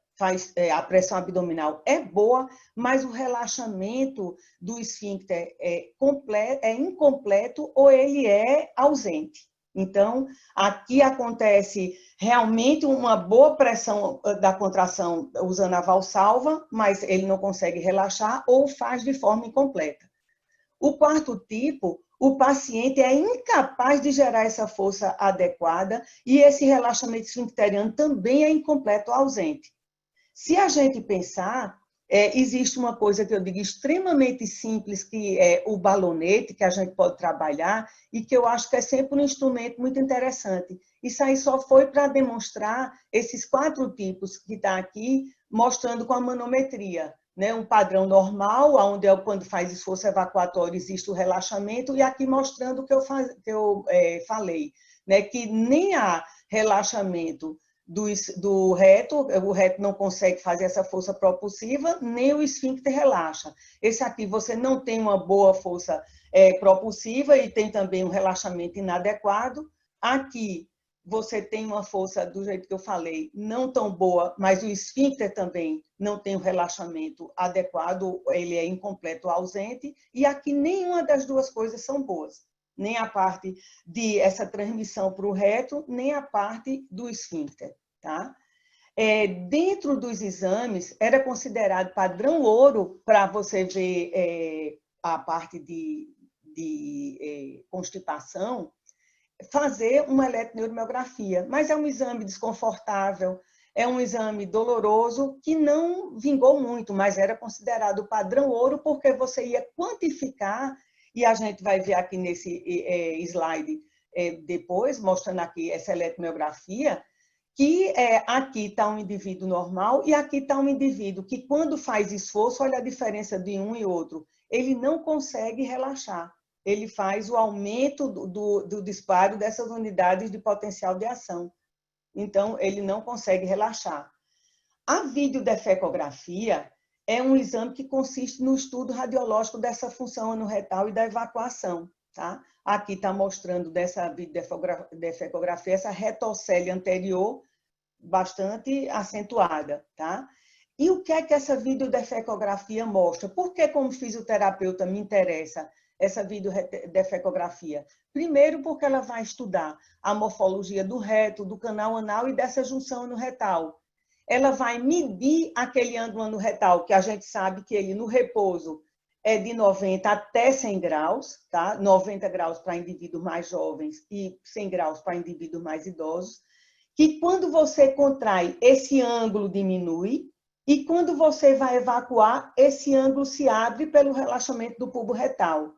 a pressão abdominal é boa, mas o relaxamento do esfíncter é incompleto ou ele é ausente. Então, aqui acontece realmente uma boa pressão da contração usando a valsalva, mas ele não consegue relaxar ou faz de forma incompleta. O 4º tipo, o paciente é incapaz de gerar essa força adequada e esse relaxamento esfincteriano também é incompleto ou ausente. Se a gente pensar, existe uma coisa que eu digo extremamente simples, que é o balonete, que a gente pode trabalhar, e que eu acho que é sempre um instrumento muito interessante. Isso aí só foi para demonstrar esses 4 tipos que está aqui, mostrando com a manometria. Né? Um padrão normal, onde quando faz esforço evacuatório existe o relaxamento, e aqui mostrando o que eu falei, né? Que nem há relaxamento do reto, o reto não consegue fazer essa força propulsiva, nem o esfíncter relaxa. Esse aqui você não tem uma boa força propulsiva e tem também um relaxamento inadequado. Aqui você tem uma força, do jeito que eu falei, não tão boa, mas o esfíncter também não tem o relaxamento adequado, ele é incompleto ou ausente, e aqui nenhuma das duas coisas são boas. Nem a parte de essa transmissão para o reto, nem a parte do esfíncter. Tá? Dentro dos exames, era considerado padrão ouro para você ver a parte de constipação, fazer uma eletroneuromiografia, mas é um exame desconfortável, é um exame doloroso que não vingou muito, mas era considerado padrão ouro porque você ia quantificar, e a gente vai ver aqui nesse slide depois, mostrando aqui essa eletroneuromiografia, que aqui está um indivíduo normal e aqui está um indivíduo que, quando faz esforço, olha a diferença de um e outro, ele não consegue relaxar. Ele faz o aumento do disparo dessas unidades de potencial de ação. Então, ele não consegue relaxar. A videodefecografia é um exame que consiste no estudo radiológico dessa função anorretal e da evacuação. Tá? Aqui está mostrando dessa videodefecografia essa retocele anterior bastante acentuada. Tá? E o que é que essa videodefecografia mostra? Por que, como fisioterapeuta, me interessa essa videodefecografia? Primeiro, porque ela vai estudar a morfologia do reto, do canal anal e dessa junção anorretal. Ela vai medir aquele ângulo anorretal, que a gente sabe que ele, no repouso, é de 90 até 100 graus, tá? 90 graus para indivíduos mais jovens e 100 graus para indivíduos mais idosos, que quando você contrai, esse ângulo diminui, e quando você vai evacuar, esse ângulo se abre pelo relaxamento do bulbo retal.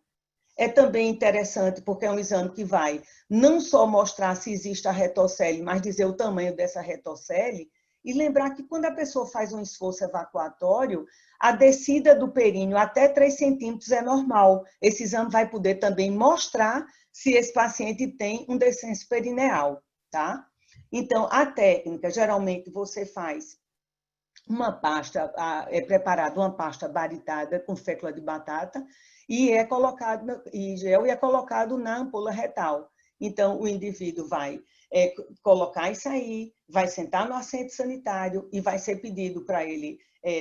É também interessante, porque é um exame que vai não só mostrar se existe a retocele, mas dizer o tamanho dessa retocele, e lembrar que quando a pessoa faz um esforço evacuatório, a descida do períneo até 3 centímetros é normal. Esse exame vai poder também mostrar se esse paciente tem um descenso perineal, tá? Então, a técnica, geralmente você faz uma pasta, é preparada uma pasta baritada com fécula de batata e é colocado e gel e é colocado na ampola retal. Então, o indivíduo vai colocar isso aí, vai sentar no assento sanitário e vai ser pedido para ele,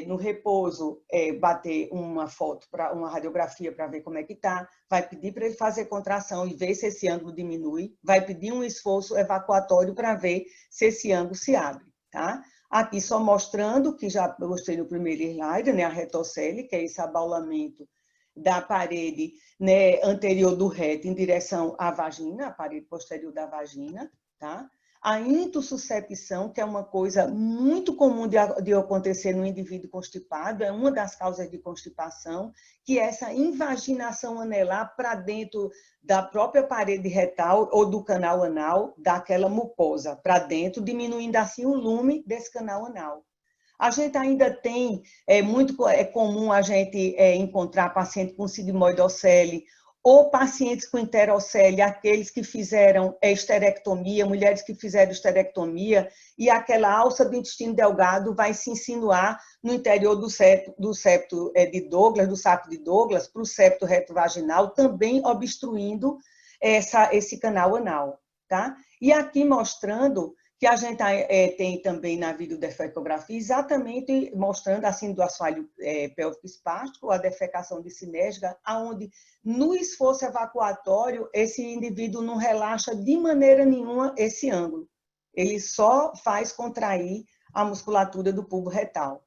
no repouso, bater uma foto, uma radiografia para ver como é que está, vai pedir para ele fazer contração e ver se esse ângulo diminui, vai pedir um esforço evacuatório para ver se esse ângulo se abre, tá? Aqui só mostrando, que já mostrei no primeiro slide, né, a retocele, que é esse abaulamento da parede, né, anterior do reto em direção à vagina, a parede posterior da vagina, tá? A intussuscepção, que é uma coisa muito comum de acontecer no indivíduo constipado, é uma das causas de constipação, que é essa invaginação anelar para dentro da própria parede retal ou do canal anal, daquela mucosa para dentro, diminuindo assim o lume desse canal anal. A gente ainda tem, muito comum a gente encontrar paciente com sigmoidocele ou pacientes com enterocele, aqueles que fizeram esterectomia, mulheres que fizeram esterectomia, e aquela alça do intestino delgado vai se insinuar no interior do septo de Douglas, do saco de Douglas, para o septo retrovaginal, também obstruindo esse canal anal, tá? E aqui mostrando que a gente tem também na videodefecografia, exatamente mostrando assim do assoalho pélvico espástico, a defecação dissinérgica, onde no esforço evacuatório esse indivíduo não relaxa de maneira nenhuma esse ângulo. Ele só faz contrair a musculatura do bulbo retal.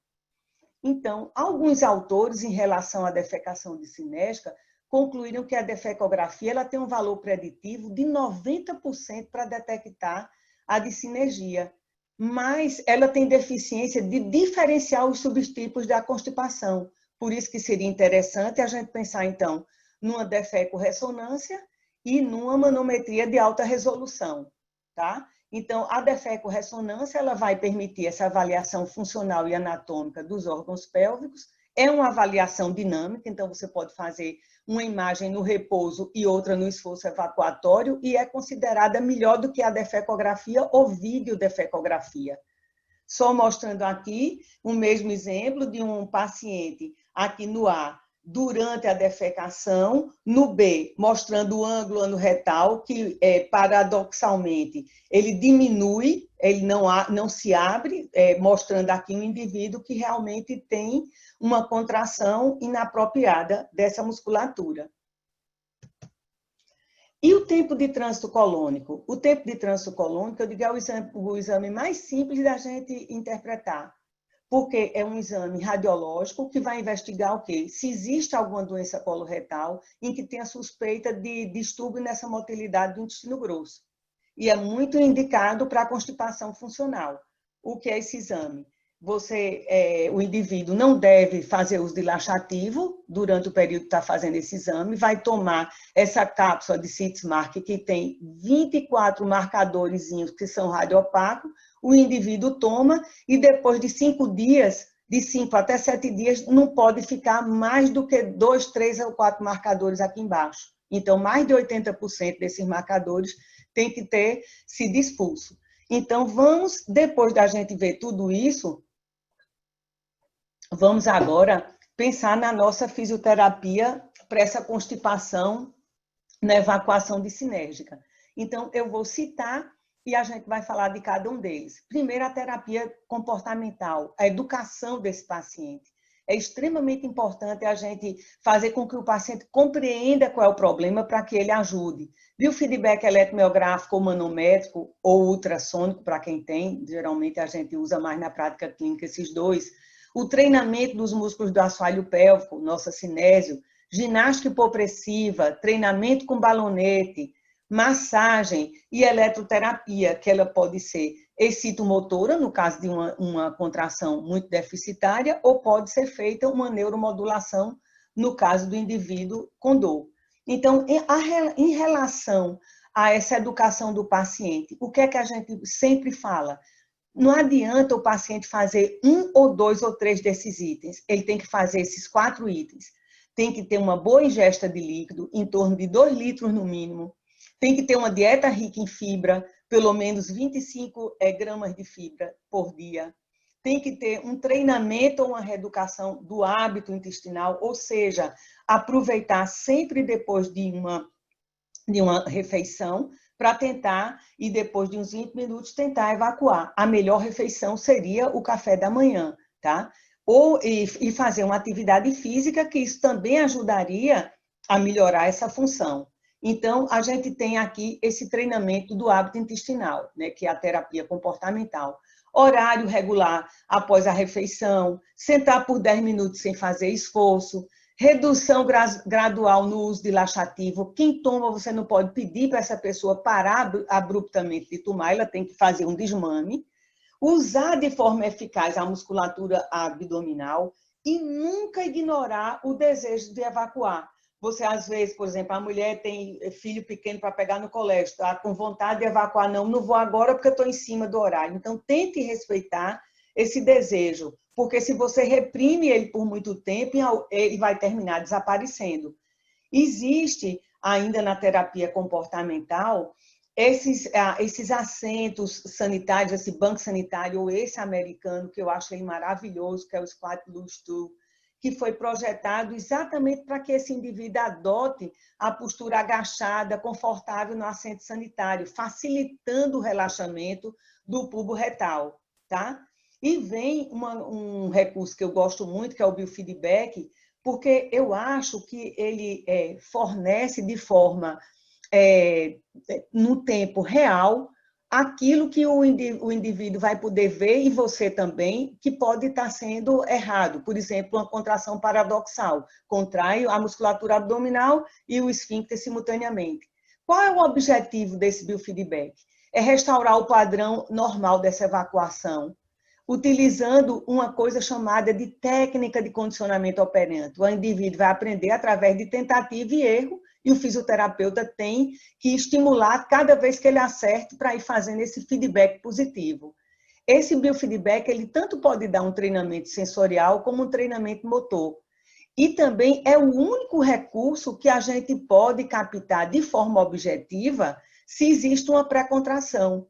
Então, alguns autores, em relação à defecação dissinérgica, concluíram que a defecografia ela tem um valor preditivo de 90% para detectar a dissinergia, mas ela tem deficiência de diferenciar os subtipos da constipação. Por isso que seria interessante a gente pensar, então, numa defeco-ressonância e numa manometria de alta resolução, tá? Então, a defeco-ressonância ela vai permitir essa avaliação funcional e anatômica dos órgãos pélvicos, é uma avaliação dinâmica, então você pode fazer uma imagem no repouso e outra no esforço evacuatório e é considerada melhor do que a defecografia ou videodefecografia. Só mostrando aqui o mesmo exemplo de um paciente aqui no A, durante a defecação, no B, mostrando o ângulo anorretal, que paradoxalmente ele diminui, ele não se abre, mostrando aqui um indivíduo que realmente tem uma contração inapropriada dessa musculatura. E o tempo de trânsito colônico? O tempo de trânsito colônico, eu digo, é o exame mais simples da gente interpretar, porque é um exame radiológico que vai investigar o quê? Se existe alguma doença coloretal em que tenha suspeita de distúrbio nessa motilidade do intestino grosso. E é muito indicado para a constipação funcional. O que é esse exame? O indivíduo não deve fazer uso de laxativo durante o período que está fazendo esse exame, vai tomar essa cápsula de Sitzmark que tem 24 marcadores que são radiopacos, o indivíduo toma e depois de 5 dias, de 5 até 7 dias, não pode ficar mais do que 2, 3 ou 4 marcadores aqui embaixo. Então, mais de 80% desses marcadores tem que ter sido expulso. Então, vamos, depois da gente ver tudo isso, vamos agora pensar na nossa fisioterapia para essa constipação na evacuação dissinérgica. Então, eu vou citar e a gente vai falar de cada um deles. Primeiro, a terapia comportamental, a educação desse paciente. É extremamente importante a gente fazer com que o paciente compreenda qual é o problema para que ele ajude. Biofeedback eletromiográfico ou manométrico ou ultrassônico, para quem tem, geralmente a gente usa mais na prática clínica esses dois. O treinamento dos músculos do assoalho pélvico, nossa cinésio, ginástica hipopressiva, treinamento com balonete, massagem e eletroterapia, que ela pode ser excitomotora, no caso de uma contração muito deficitária, ou pode ser feita uma neuromodulação, no caso do indivíduo com dor. Então, em relação a essa educação do paciente, o que é que a gente sempre fala? Não adianta o paciente fazer 1 ou 2 ou 3 desses itens, ele tem que fazer esses 4 itens. Tem que ter uma boa ingesta de líquido, em torno de 2 litros no mínimo. Tem que ter uma dieta rica em fibra, pelo menos 25 gramas de fibra por dia. Tem que ter um treinamento ou uma reeducação do hábito intestinal, ou seja, aproveitar sempre depois de uma refeição para tentar, e depois de uns 20 minutos, tentar evacuar. A melhor refeição seria o café da manhã, tá? E fazer uma atividade física, que isso também ajudaria a melhorar essa função. Então, a gente tem aqui esse treinamento do hábito intestinal, né, que é a terapia comportamental. Horário regular após a refeição, sentar por 10 minutos sem fazer esforço, redução gradual no uso de laxativo. Quem toma, você não pode pedir para essa pessoa parar abruptamente de tomar, ela tem que fazer um desmame. Usar de forma eficaz a musculatura abdominal e nunca ignorar o desejo de evacuar. Você, às vezes, por exemplo, a mulher tem filho pequeno para pegar no colégio, está com vontade de evacuar, não vou agora porque estou em cima do horário. Então, tente respeitar esse desejo, porque se você reprime ele por muito tempo, ele vai terminar desaparecendo. Existe ainda na terapia comportamental esses assentos sanitários, esse banco sanitário, ou esse americano, que eu acho ele maravilhoso, que é o Squat Blue Stool, que foi projetado exatamente para que esse indivíduo adote a postura agachada, confortável no assento sanitário, facilitando o relaxamento do bulbo retal, tá? E vem um recurso que eu gosto muito, que é o biofeedback, porque eu acho que ele fornece de forma, no tempo real, aquilo que o indivíduo vai poder ver, e você também, que pode estar sendo errado. Por exemplo, uma contração paradoxal. Contrai a musculatura abdominal e o esfíncter simultaneamente. Qual é o objetivo desse biofeedback? É restaurar o padrão normal dessa evacuação, utilizando uma coisa chamada de técnica de condicionamento operante. O indivíduo vai aprender através de tentativa e erro, e o fisioterapeuta tem que estimular cada vez que ele acerte para ir fazendo esse feedback positivo. Esse biofeedback, ele tanto pode dar um treinamento sensorial como um treinamento motor. E também é o único recurso que a gente pode captar de forma objetiva se existe uma pré-contração.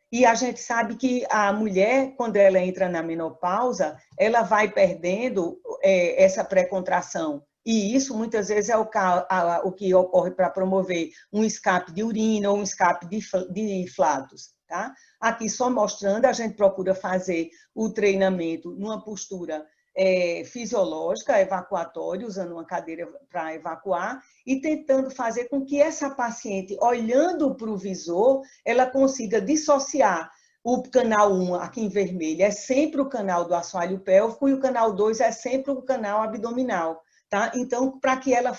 E a gente sabe que a mulher, quando ela entra na menopausa, ela vai perdendo essa pré-contração. E isso, muitas vezes, é o que ocorre para promover um escape de urina ou um escape de flatos. Tá? Aqui, só mostrando, a gente procura fazer o treinamento numa postura fisiológica, evacuatória, usando uma cadeira para evacuar, e tentando fazer com que essa paciente, olhando para o visor, ela consiga dissociar o canal 1, aqui em vermelho, é sempre o canal do assoalho pélvico, e o canal 2 é sempre o canal abdominal. Tá? Então, para que ela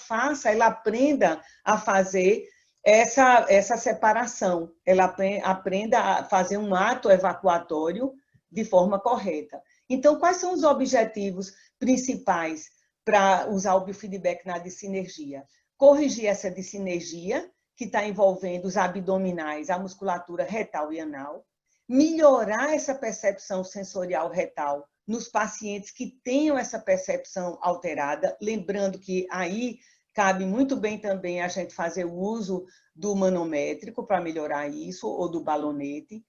aprenda a fazer essa separação, ela aprenda a fazer um ato evacuatório de forma correta. Então, quais são os objetivos principais para usar o biofeedback na dissinergia? Corrigir essa dissinergia, que está envolvendo os abdominais, a musculatura retal e anal, melhorar essa percepção sensorial retal nos pacientes que tenham essa percepção alterada, lembrando que aí cabe muito bem também a gente fazer o uso do manométrico para melhorar isso, ou do balonete,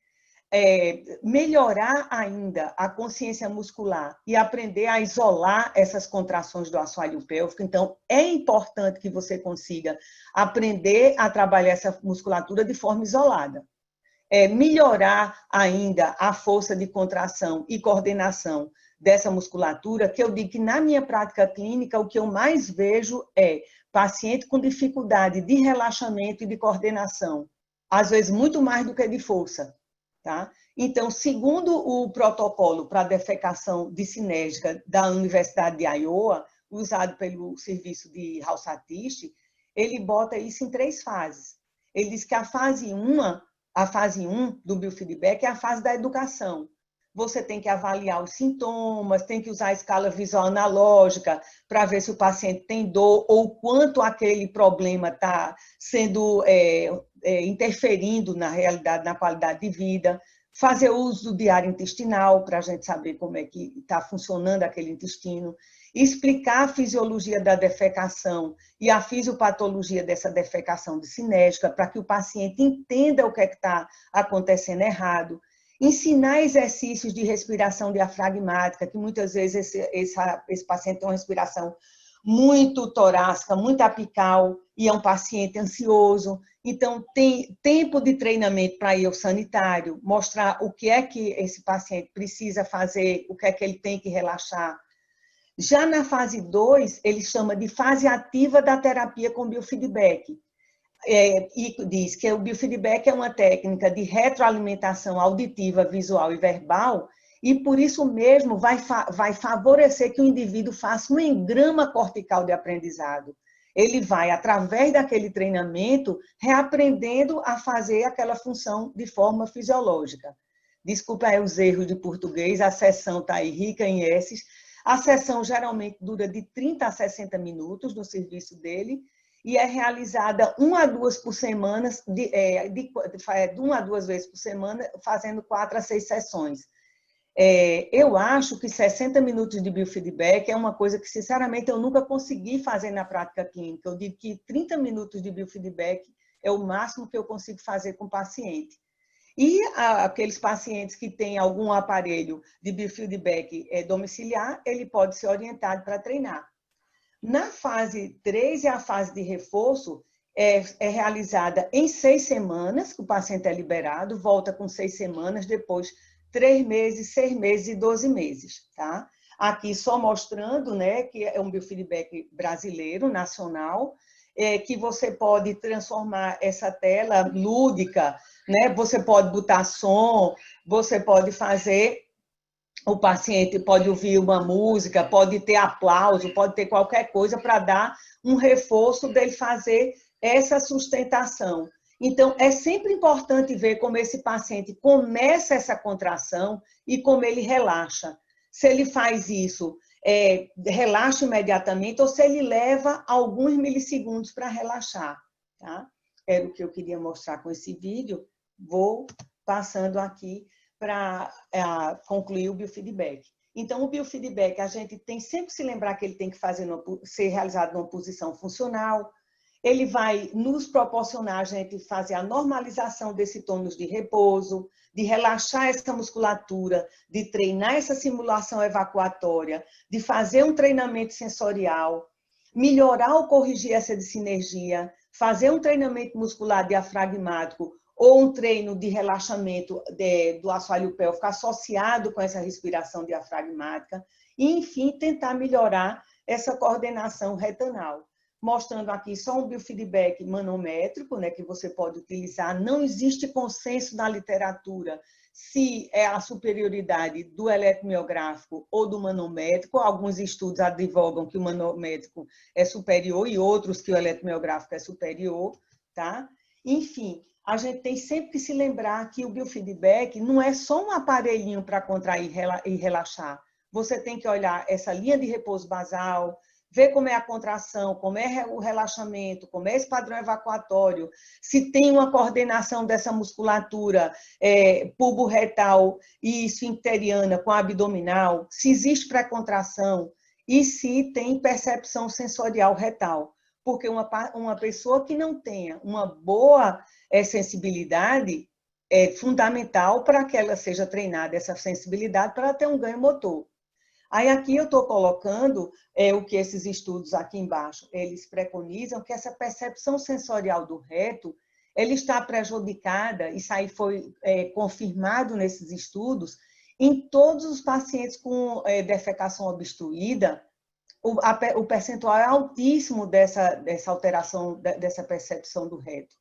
melhorar ainda a consciência muscular e aprender a isolar essas contrações do assoalho pélvico. Então, é importante que você consiga aprender a trabalhar essa musculatura de forma isolada. Melhorar ainda a força de contração e coordenação dessa musculatura, que eu digo que na minha prática clínica o que eu mais vejo é paciente com dificuldade de relaxamento e de coordenação, às vezes muito mais do que de força. Tá? Então, segundo o protocolo para defecação dissinérgica da Universidade de Iowa, usado pelo serviço de Haussatist, ele bota isso em 3 fases. Ele diz que a fase 1 A fase 1 do biofeedback é a fase da educação. Você tem que avaliar os sintomas, tem que usar a escala visual analógica para ver se o paciente tem dor ou quanto aquele problema está sendo interferindo na realidade, na qualidade de vida. Fazer uso do diário intestinal para a gente saber como é que está funcionando aquele intestino. Explicar a fisiologia da defecação e a fisiopatologia dessa defecação discinética para que o paciente entenda o que é que está acontecendo errado. Ensinar exercícios de respiração diafragmática, que muitas vezes esse paciente tem uma respiração muito torácica, muito apical, e é um paciente ansioso. Então, tem tempo de treinamento para ir ao sanitário, mostrar o que é que esse paciente precisa fazer, o que é que ele tem que relaxar. Já na fase 2, ele chama de fase ativa da terapia com biofeedback. E diz que o biofeedback é uma técnica de retroalimentação auditiva, visual e verbal, e por isso mesmo vai favorecer que o indivíduo faça um engrama cortical de aprendizado. Ele vai, através daquele treinamento, reaprendendo a fazer aquela função de forma fisiológica. Desculpa aí os erros de português, a sessão está aí rica em S's. A sessão geralmente dura de 30 a 60 minutos no serviço dele, e é realizada 1 a 2 por semana, 1 a 2 vezes por semana, fazendo 4 a 6 sessões. Eu acho que 60 minutos de biofeedback é uma coisa que, sinceramente, eu nunca consegui fazer na prática clínica. Eu digo que 30 minutos de biofeedback é o máximo que eu consigo fazer com o paciente. E aqueles pacientes que têm algum aparelho de biofeedback domiciliar, ele pode ser orientado para treinar. Na fase 3 e a fase de reforço é realizada em 6 semanas, que o paciente é liberado, volta com 6 semanas, depois 3 meses, 6 meses e 12 meses. Tá? Aqui só mostrando, né, que é um biofeedback brasileiro, nacional, que você pode transformar essa tela lúdica, né? Você pode botar som, você pode fazer... O paciente pode ouvir uma música, pode ter aplauso, pode ter qualquer coisa para dar um reforço dele fazer essa sustentação. Então, é sempre importante ver como esse paciente começa essa contração e como ele relaxa. Se ele faz isso, relaxa imediatamente, ou se ele leva alguns milissegundos para relaxar. Tá? Era o que eu queria mostrar com esse vídeo. Vou passando aqui para concluir o biofeedback. Então, o biofeedback, a gente tem sempre que se lembrar que ele tem que ser realizado numa posição funcional. Ele vai nos proporcionar a gente fazer a normalização desse tônus de repouso, de relaxar essa musculatura, de treinar essa simulação evacuatória, de fazer um treinamento sensorial, melhorar ou corrigir essa dissinergia, fazer um treinamento muscular diafragmático, ou um treino de relaxamento do assoalho pélvico associado com essa respiração diafragmática, e, enfim, tentar melhorar essa coordenação retanal. Mostrando aqui só um biofeedback manométrico, né, que você pode utilizar. Não existe consenso na literatura se é a superioridade do eletromiográfico ou do manométrico. Alguns estudos advogam que o manométrico é superior e outros que o eletromiográfico é superior, tá? Enfim, a gente tem sempre que se lembrar que o biofeedback não é só um aparelhinho para contrair e relaxar. Você tem que olhar essa linha de repouso basal, ver como é a contração, como é o relaxamento, como é esse padrão evacuatório, se tem uma coordenação dessa musculatura pubo-retal e esfincteriana com a abdominal, se existe pré-contração e se tem percepção sensorial retal. Porque uma pessoa que não tenha uma boa sensibilidade é fundamental para que ela seja treinada, essa sensibilidade, para ela ter um ganho motor. Aí aqui eu estou colocando o que esses estudos aqui embaixo, eles preconizam que essa percepção sensorial do reto, ela está prejudicada, isso aí foi confirmado nesses estudos, em todos os pacientes com defecação obstruída. O percentual é altíssimo dessa alteração, dessa percepção do reto.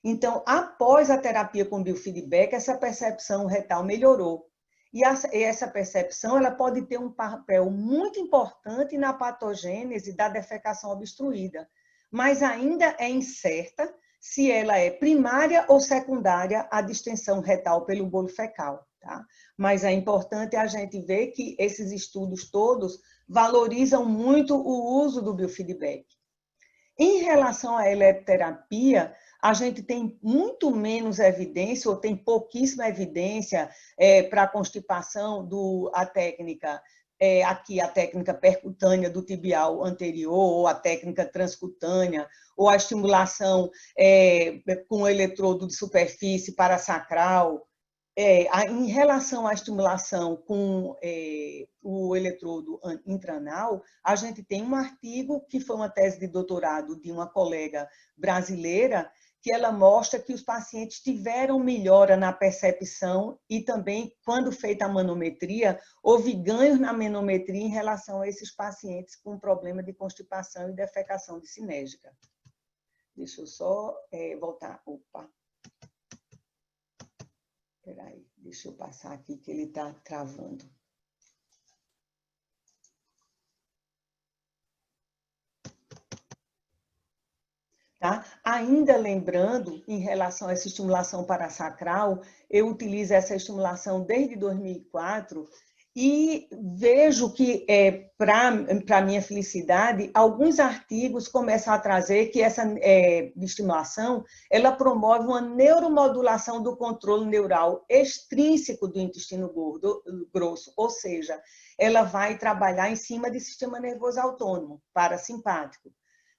Então, após a terapia com biofeedback, essa percepção retal melhorou. E essa percepção ela pode ter um papel muito importante na patogênese da defecação obstruída, mas ainda é incerta se ela é primária ou secundária à distensão retal pelo bolo fecal, tá? Mas é importante a gente ver que esses estudos todos valorizam muito o uso do biofeedback. Em relação à eletroterapia, a gente tem muito menos evidência, ou tem pouquíssima evidência para a constipação a técnica, aqui a técnica percutânea do tibial anterior, ou a técnica transcutânea, ou a estimulação com o eletrodo de superfície parasacral. Em relação à estimulação com o eletrodo intranal, a gente tem um artigo que foi uma tese de doutorado de uma colega brasileira, que ela mostra que os pacientes tiveram melhora na percepção e também, quando feita a manometria, houve ganhos na manometria em relação a esses pacientes com problema de constipação e defecação dissinérgica. Deixa eu só voltar. Opa! Espera aí, deixa eu passar aqui que ele está travando. Tá? Ainda lembrando, em relação a essa estimulação parasacral, eu utilizo essa estimulação desde 2004 e vejo que, para minha felicidade, alguns artigos começam a trazer que essa estimulação ela promove uma neuromodulação do controle neural extrínseco do intestino grosso, ou seja, ela vai trabalhar em cima do sistema nervoso autônomo, parasimpático.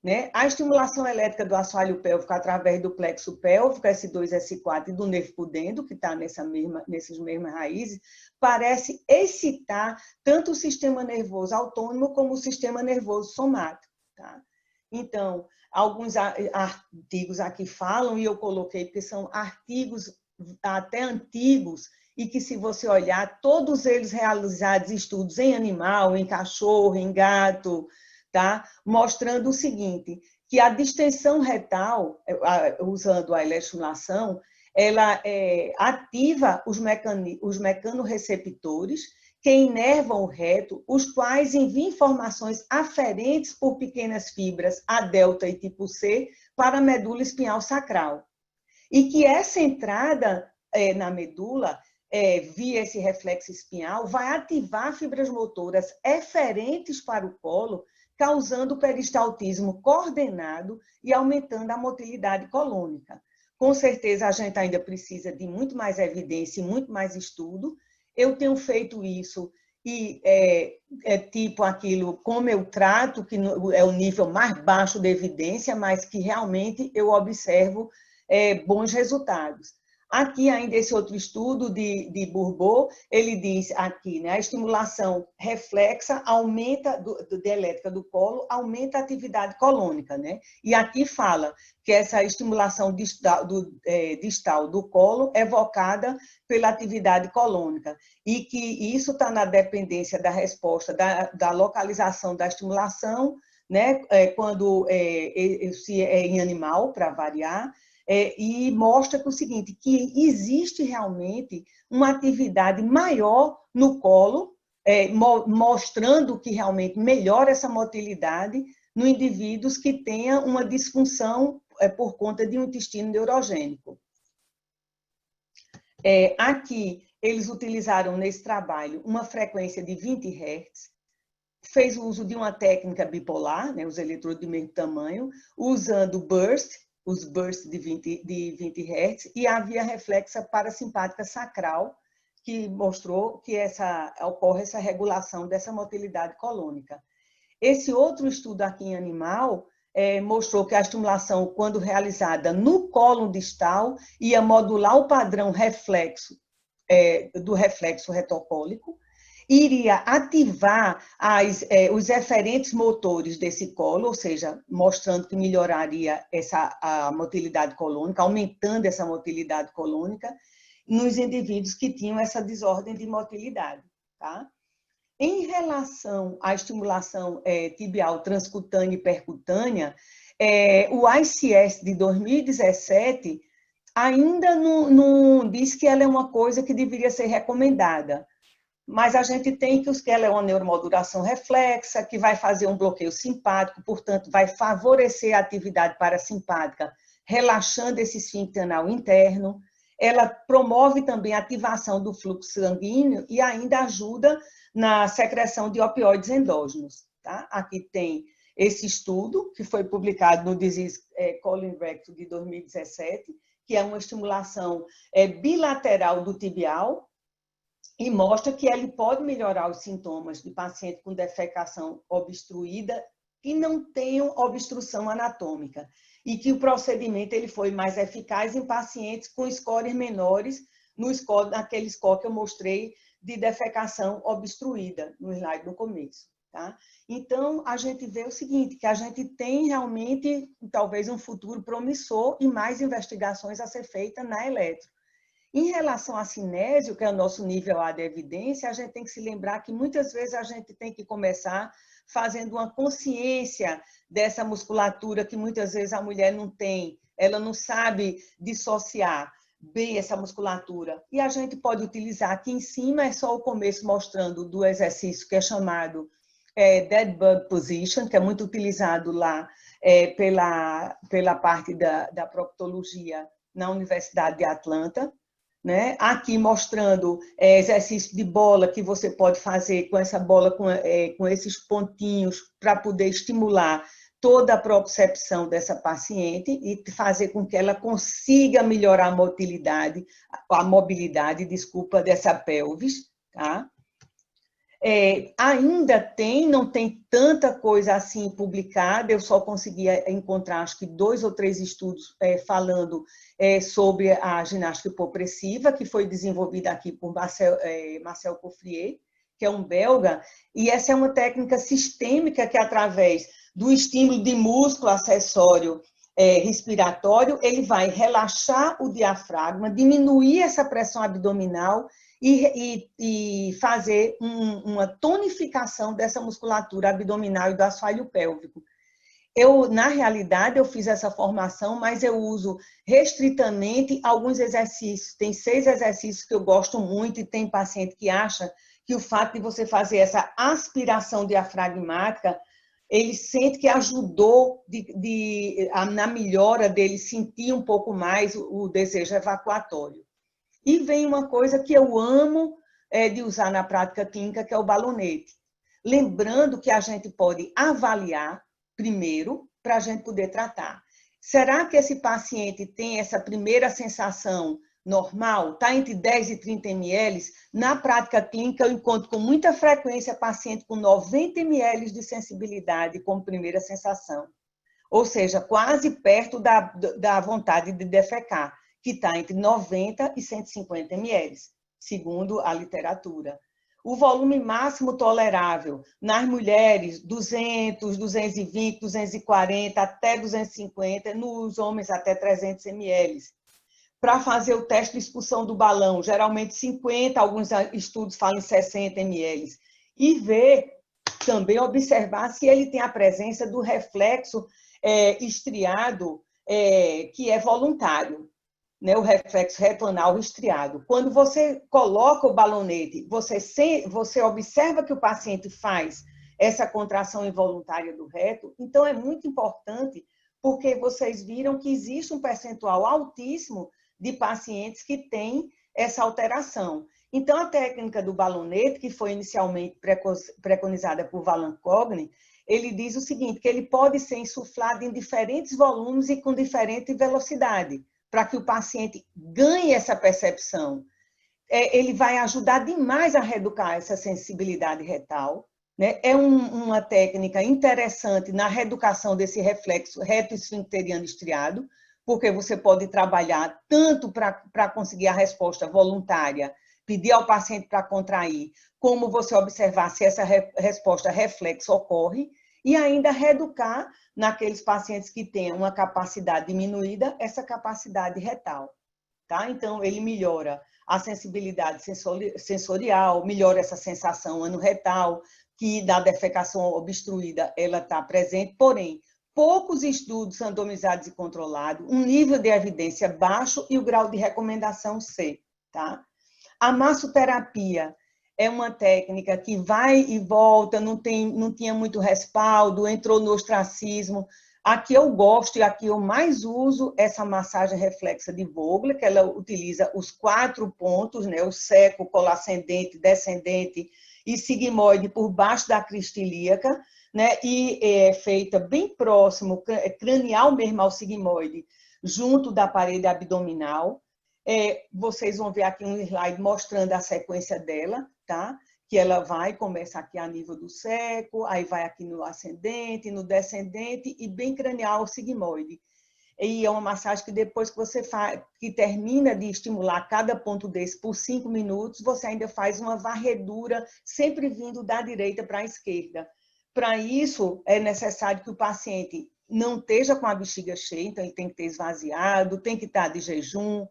Né? A estimulação elétrica do assoalho pélvico através do plexo pélvico, S2, S4 e do nervo pudendo, que está nessas mesmas raízes, parece excitar tanto o sistema nervoso autônomo como o sistema nervoso somático. Tá? Então, alguns artigos aqui falam, e eu coloquei, porque são artigos até antigos, e que, se você olhar, todos eles realizados estudos em animal, em cachorro, em gato, tá? Mostrando o seguinte, que a distensão retal, usando a eletroestimulação, ela ativa os mecanorreceptores que inervam o reto, os quais enviam informações aferentes por pequenas fibras A delta e tipo C para a medula espinhal sacral. E que essa entrada na medula, via esse reflexo espinhal, vai ativar fibras motoras eferentes para o colo, causando peristaltismo coordenado e aumentando a motilidade colônica. Com certeza, a gente ainda precisa de muito mais evidência e muito mais estudo. Eu tenho feito isso e tipo aquilo, como eu trato, que é o nível mais baixo de evidência, mas que realmente eu observo bons resultados. Aqui ainda esse outro estudo de Bourbeau, ele diz aqui, né, a estimulação reflexa aumenta de elétrica do colo, aumenta a atividade colônica, né? E aqui fala que essa estimulação distal do colo é evocada pela atividade colônica e que isso está na dependência da resposta da localização da estimulação, né? Quando se é em animal, para variar. E mostra que o seguinte, que existe realmente uma atividade maior no colo, mostrando que realmente melhora essa motilidade no indivíduos que tenham uma disfunção por conta de um intestino neurogênico. Aqui, eles utilizaram nesse trabalho uma frequência de 20 Hz, fez uso de uma técnica bipolar, né, os eletrodos de mesmo tamanho, usando os bursts de 20 Hz, e a via reflexa parasimpática sacral, que mostrou que ocorre essa regulação dessa motilidade colônica. Esse outro estudo aqui em animal mostrou que a estimulação, quando realizada no cólon distal, ia modular o padrão reflexo do reflexo retocólico, iria ativar os eferentes motores desse colo, ou seja, mostrando que melhoraria a motilidade colônica, aumentando essa motilidade colônica nos indivíduos que tinham essa desordem de motilidade. Tá? Em relação à estimulação tibial transcutânea e percutânea, o ICS de 2017 ainda não diz que ela é uma coisa que deveria ser recomendada, mas a gente tem que ela é uma neuromodulação reflexa, que vai fazer um bloqueio simpático, portanto, vai favorecer a atividade parasimpática relaxando esse esfíncter anal interno. Ela promove também a ativação do fluxo sanguíneo e ainda ajuda na secreção de opioides endógenos. Tá? Aqui tem esse estudo, que foi publicado no Disease Colon Rectum de 2017, que é uma estimulação bilateral do tibial, e mostra que ele pode melhorar os sintomas de paciente com defecação obstruída que não tenham obstrução anatômica, e que o procedimento ele foi mais eficaz em pacientes com scores menores, naquele score que eu mostrei de defecação obstruída, no slide no começo. Tá? Então, a gente vê o seguinte, que a gente tem realmente, talvez, um futuro promissor e mais investigações a ser feitas na eletro. Em relação à cinésio, que é o nosso nível A de evidência, a gente tem que se lembrar que muitas vezes a gente tem que começar fazendo uma consciência dessa musculatura que muitas vezes a mulher não tem, ela não sabe dissociar bem essa musculatura. E a gente pode utilizar aqui em cima, é só o começo mostrando do exercício que é chamado Dead Bug Position, que é muito utilizado lá pela parte da proctologia na Universidade de Atlanta. Né? Aqui mostrando exercício de bola que você pode fazer com essa bola, com esses pontinhos, para poder estimular toda a propriocepção dessa paciente e fazer com que ela consiga melhorar a mobilidade, dessa pelvis. Tá? Ainda não tem tanta coisa assim publicada, eu só consegui encontrar, acho que 2 ou 3 estudos falando sobre a ginástica hipopressiva, que foi desenvolvida aqui por Marcel Coffrier, que é um belga, e essa é uma técnica sistêmica que, através do estímulo de músculo acessório respiratório, ele vai relaxar o diafragma, diminuir essa pressão abdominal e fazer uma tonificação dessa musculatura abdominal e do assoalho pélvico. Na realidade, eu fiz essa formação, mas eu uso restritamente alguns exercícios. Tem 6 exercícios que eu gosto muito, e tem paciente que acha que o fato de você fazer essa aspiração diafragmática, ele sente que ajudou na melhora dele sentir um pouco mais o desejo evacuatório. E vem uma coisa que eu amo de usar na prática clínica, que é o balonete. Lembrando que a gente pode avaliar primeiro para a gente poder tratar. Será que esse paciente tem essa primeira sensação normal? Está entre 10 e 30 ml? Na prática clínica, eu encontro com muita frequência paciente com 90 ml de sensibilidade como primeira sensação. Ou seja, quase perto da vontade de defecar, que está entre 90 e 150 ml, segundo a literatura. O volume máximo tolerável nas mulheres, 200, 220, 240, até 250, nos homens até 300 ml. Para fazer o teste de expulsão do balão, geralmente 50, alguns estudos falam em 60 ml. E ver, também observar se ele tem a presença do reflexo estriado, que é voluntário. Né, o reflexo reto anal estriado. Quando você coloca o balonete, você observa que o paciente faz essa contração involuntária do reto, então é muito importante, porque vocês viram que existe um percentual altíssimo de pacientes que têm essa alteração. Então, a técnica do balonete, que foi inicialmente preconizada por Vallan Cogni, ele diz o seguinte, que ele pode ser insuflado em diferentes volumes e com diferente velocidade, para que o paciente ganhe essa percepção. Ele vai ajudar demais a reeducar essa sensibilidade retal. Né? É uma técnica interessante na reeducação desse reflexo reto-esfincteriano estriado, porque você pode trabalhar tanto para conseguir a resposta voluntária, pedir ao paciente para contrair, como você observar se essa resposta reflexo ocorre, e ainda reeducar naqueles pacientes que têm uma capacidade diminuída, essa capacidade retal. Tá? Então, ele melhora a sensibilidade sensorial, melhora essa sensação anorretal, que da defecação obstruída ela está presente, porém, poucos estudos randomizados e controlados, um nível de evidência baixo e o grau de recomendação C. Tá? A massoterapia é uma técnica que vai e volta, não tinha muito respaldo, entrou no ostracismo. Aqui eu gosto e aqui eu mais uso essa massagem reflexa de Vogler, que ela utiliza os 4 pontos, né? O seco, cola ascendente, descendente e sigmoide por baixo da crista ilíaca, né? E é feita bem próximo, cranial mesmo ao sigmoide, junto da parede abdominal. Vocês vão ver aqui um slide mostrando a sequência dela, tá? Que ela começa aqui a nível do seco, aí vai aqui no ascendente, no descendente e bem cranial ao sigmoide. E é uma massagem que depois que você que termina de estimular cada ponto desse por 5 minutos, você ainda faz uma varredura, sempre vindo da direita para a esquerda. Para isso, é necessário que o paciente não esteja com a bexiga cheia, então ele tem que ter esvaziado, tem que estar de jejum.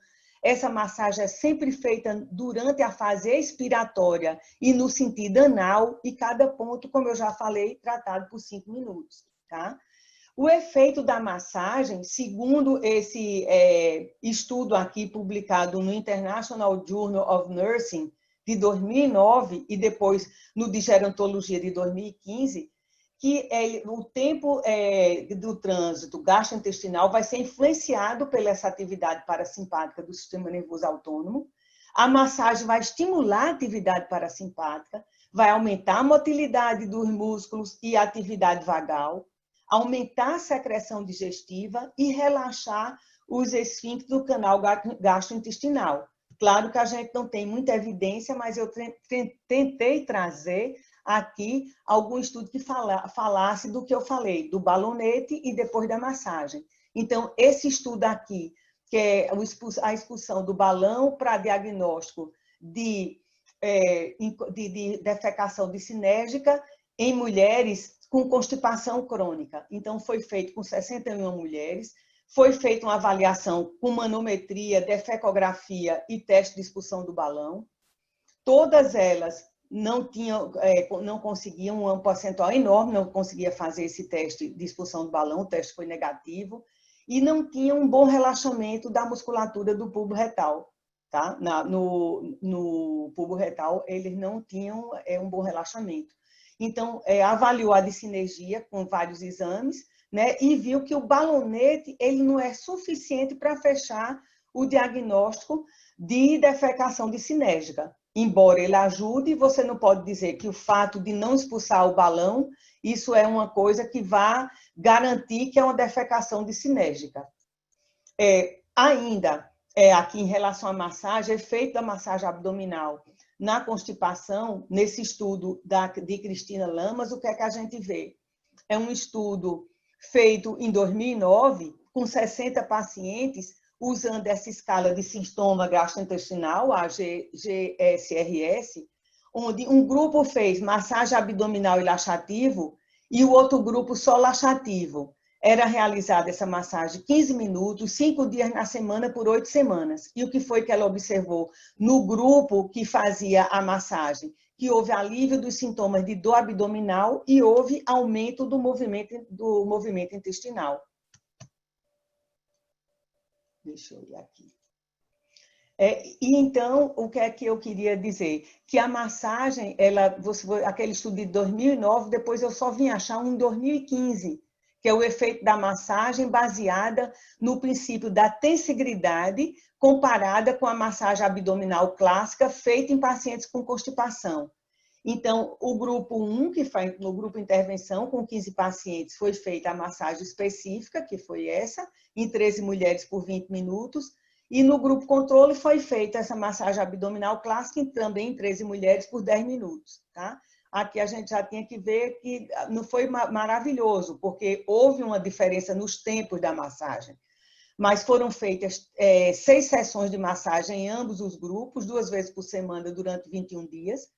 Essa massagem é sempre feita durante a fase expiratória e no sentido anal, e cada ponto, como eu já falei, tratado por 5 minutos, tá? O efeito da massagem, segundo esse estudo aqui publicado no International Journal of Nursing de 2009 e depois no de Gerontologia de 2015, que o tempo do trânsito gastrointestinal vai ser influenciado pela essa atividade parasimpática do sistema nervoso autônomo. A massagem vai estimular a atividade parasimpática, vai aumentar a motilidade dos músculos e a atividade vagal, aumentar a secreção digestiva e relaxar os esfíncteres do canal gastrointestinal. Claro que a gente não tem muita evidência, mas eu tentei trazer aqui algum estudo que falasse do que eu falei, do balonete e depois da massagem. Então, esse estudo aqui, que é a expulsão do balão para diagnóstico de defecação dissinérgica em mulheres com constipação crônica. Então, foi feito com 61 mulheres, foi feita uma avaliação com manometria, defecografia e teste de expulsão do balão. Todas elas não conseguiam, um percentual enorme, não conseguia fazer esse teste de expulsão do balão, o teste foi negativo, e não tinha um bom relaxamento da musculatura do bulbo retal. Tá? No bulbo retal, eles não tinham um bom relaxamento. Então, avaliou a dissinergia com vários exames, né, e viu que o balonete ele não é suficiente para fechar o diagnóstico de defecação dissinérgica. Embora ele ajude, você não pode dizer que o fato de não expulsar o balão, isso é uma coisa que vai garantir que é uma defecação dissinérgica. Ainda, aqui em relação à massagem, efeito da massagem abdominal na constipação, nesse estudo de Cristina Lamas, o que é que a gente vê? É um estudo feito em 2009, com 60 pacientes, usando essa escala de sintoma gastrointestinal, a GSRS, onde um grupo fez massagem abdominal e laxativo e o outro grupo só laxativo. Era realizada essa massagem 15 minutos, 5 dias na semana por 8 semanas. E o que foi que ela observou? No grupo que fazia a massagem, que houve alívio dos sintomas de dor abdominal e houve aumento do movimento intestinal. Deixa eu ir aqui. E então, o que é que eu queria dizer? Que a massagem, aquele estudo de 2009, depois eu só vim achar um em 2015, que é o efeito da massagem baseada no princípio da tensigridade comparada com a massagem abdominal clássica feita em pacientes com constipação. Então, o grupo 1, que foi no grupo intervenção, com 15 pacientes, foi feita a massagem específica, que foi essa, em 13 mulheres por 20 minutos, e no grupo controle foi feita essa massagem abdominal clássica, também em 13 mulheres por 10 minutos, tá? Aqui a gente já tinha que ver que não foi maravilhoso, porque houve uma diferença nos tempos da massagem. Mas foram feitas 6 sessões de massagem em ambos os grupos, 2 vezes por semana durante 21 dias.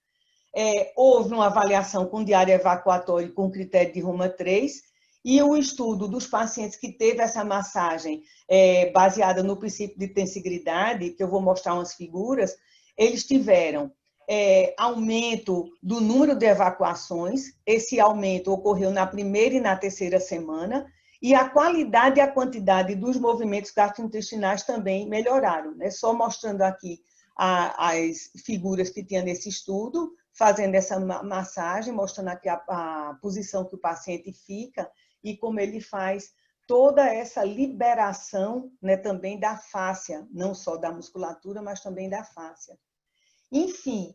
Houve uma avaliação com diário evacuatório com critério de Roma 3, e o estudo dos pacientes que teve essa massagem baseada no princípio de tensigridade, que eu vou mostrar umas figuras, eles tiveram aumento do número de evacuações, esse aumento ocorreu na primeira e na terceira semana, e a qualidade e a quantidade dos movimentos gastrointestinais também melhoraram, né? Só mostrando aqui as figuras que tinha nesse estudo, fazendo essa massagem, mostrando aqui a posição que o paciente fica e como ele faz toda essa liberação, né, também da fáscia, não só da musculatura, mas também da fáscia. Enfim,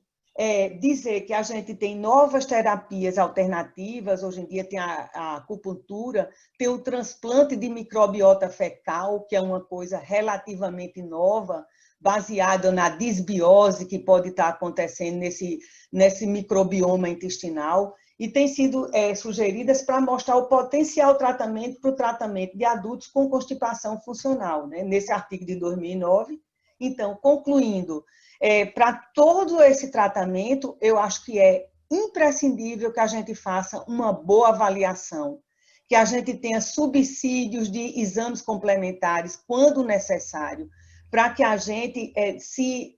dizer que a gente tem novas terapias alternativas, hoje em dia tem a acupuntura, tem o transplante de microbiota fecal, que é uma coisa relativamente nova, baseada na disbiose que pode estar acontecendo nesse microbioma intestinal, e tem sido sugeridas para mostrar o potencial tratamento para o tratamento de adultos com constipação funcional, né? Nesse artigo de 2009. Então, concluindo, para todo esse tratamento, eu acho que é imprescindível que a gente faça uma boa avaliação, que a gente tenha subsídios de exames complementares quando necessário, para que a gente se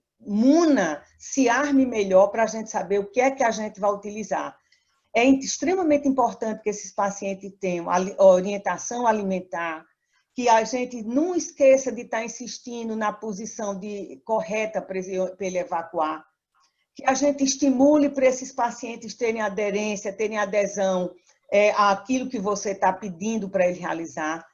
arme melhor para a gente saber o que é que a gente vai utilizar. É extremamente importante que esses pacientes tenham orientação alimentar, que a gente não esqueça de estar insistindo na posição correta para ele evacuar, que a gente estimule para esses pacientes terem aderência, terem adesão àquilo que você está pedindo para ele realizar,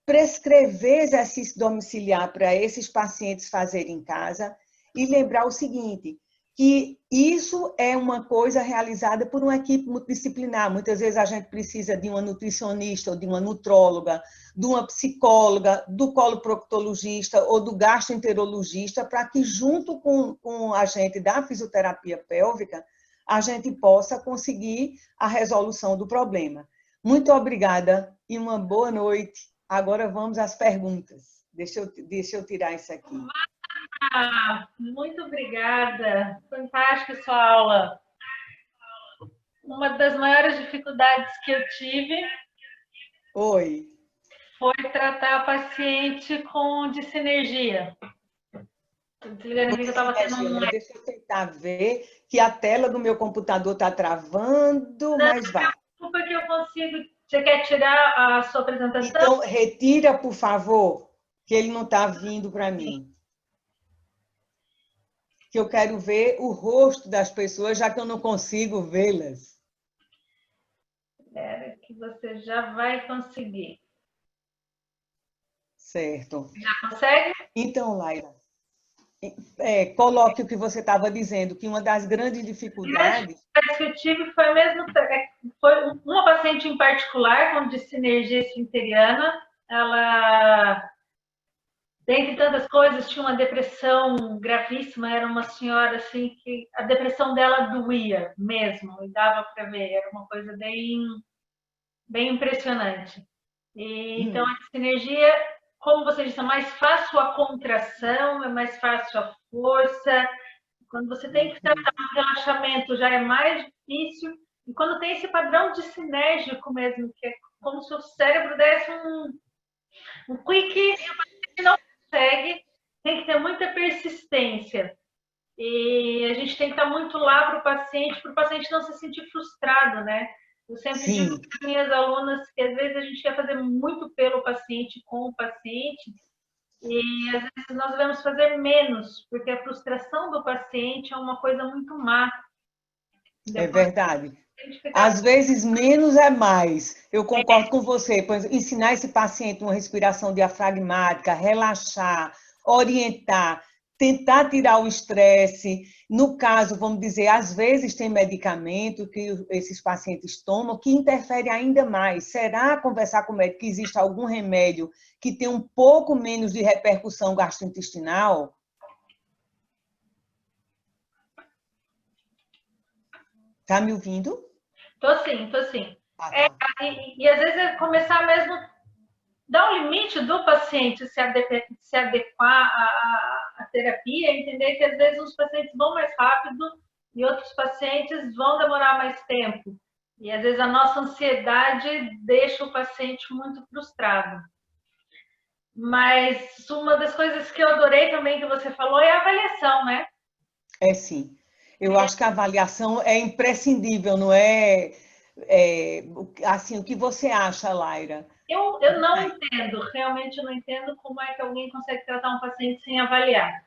prescrever exercício domiciliar para esses pacientes fazerem em casa e lembrar o seguinte, que isso é uma coisa realizada por uma equipe multidisciplinar. Muitas vezes a gente precisa de uma nutricionista ou de uma nutróloga, de uma psicóloga, do coloproctologista ou do gastroenterologista, para que junto com a gente da fisioterapia pélvica, a gente possa conseguir a resolução do problema. Muito obrigada e uma boa noite. Agora vamos às perguntas. Deixa eu tirar isso aqui. Muito obrigada. Fantástica sua aula. Uma das maiores dificuldades que eu tive foi tratar a paciente com dissinergia. Deixa eu tentar ver que a tela do meu computador está travando, mas vai. Desculpa que eu consigo. Você quer tirar a sua apresentação? Então, retira, por favor, que ele não está vindo para mim. Que eu quero ver o rosto das pessoas, já que eu não consigo vê-las. Espera que você já vai conseguir. Certo. Já consegue? Então, Laila, coloque o que você estava dizendo, que uma das grandes dificuldades... A que eu tive foi foi uma paciente em particular, com dissinergia esfinteriana. Ela, dentre tantas coisas, tinha uma depressão gravíssima. Era uma senhora assim que a depressão dela doía mesmo, e dava para ver. Era uma coisa bem impressionante. Então, a dissinergia, como você disse, é mais fácil a contração, é mais fácil a força. Quando você tem que tratar um relaxamento, já é mais difícil. E quando tem esse padrão de sinérgico mesmo, que é como se o cérebro desse um quick e o paciente não consegue, tem que ter muita persistência. E a gente tem que estar muito lá para o paciente não se sentir frustrado, né? Eu sempre digo para as minhas alunas que às vezes a gente quer fazer muito pelo paciente, com o paciente, e às vezes nós devemos fazer menos, porque a frustração do paciente é uma coisa muito má. É verdade. Às vezes, menos é mais. Eu concordo com você. Pois ensinar esse paciente uma respiração diafragmática, relaxar, orientar, tentar tirar o estresse. No caso, vamos dizer, às vezes tem medicamento que esses pacientes tomam que interfere ainda mais. Será conversar com o médico que existe algum remédio que tem um pouco menos de repercussão gastrointestinal? Está me ouvindo? Tô sim. E às vezes é começar mesmo, dar um limite do paciente se adequar à terapia, entender que às vezes os pacientes vão mais rápido e outros pacientes vão demorar mais tempo. E às vezes a nossa ansiedade deixa o paciente muito frustrado. Mas uma das coisas que eu adorei também que você falou é a avaliação, né? É sim. Eu acho que a avaliação é imprescindível, não é? Assim, o que você acha, Laira? Eu não entendo, realmente não entendo como é que alguém consegue tratar um paciente sem avaliar.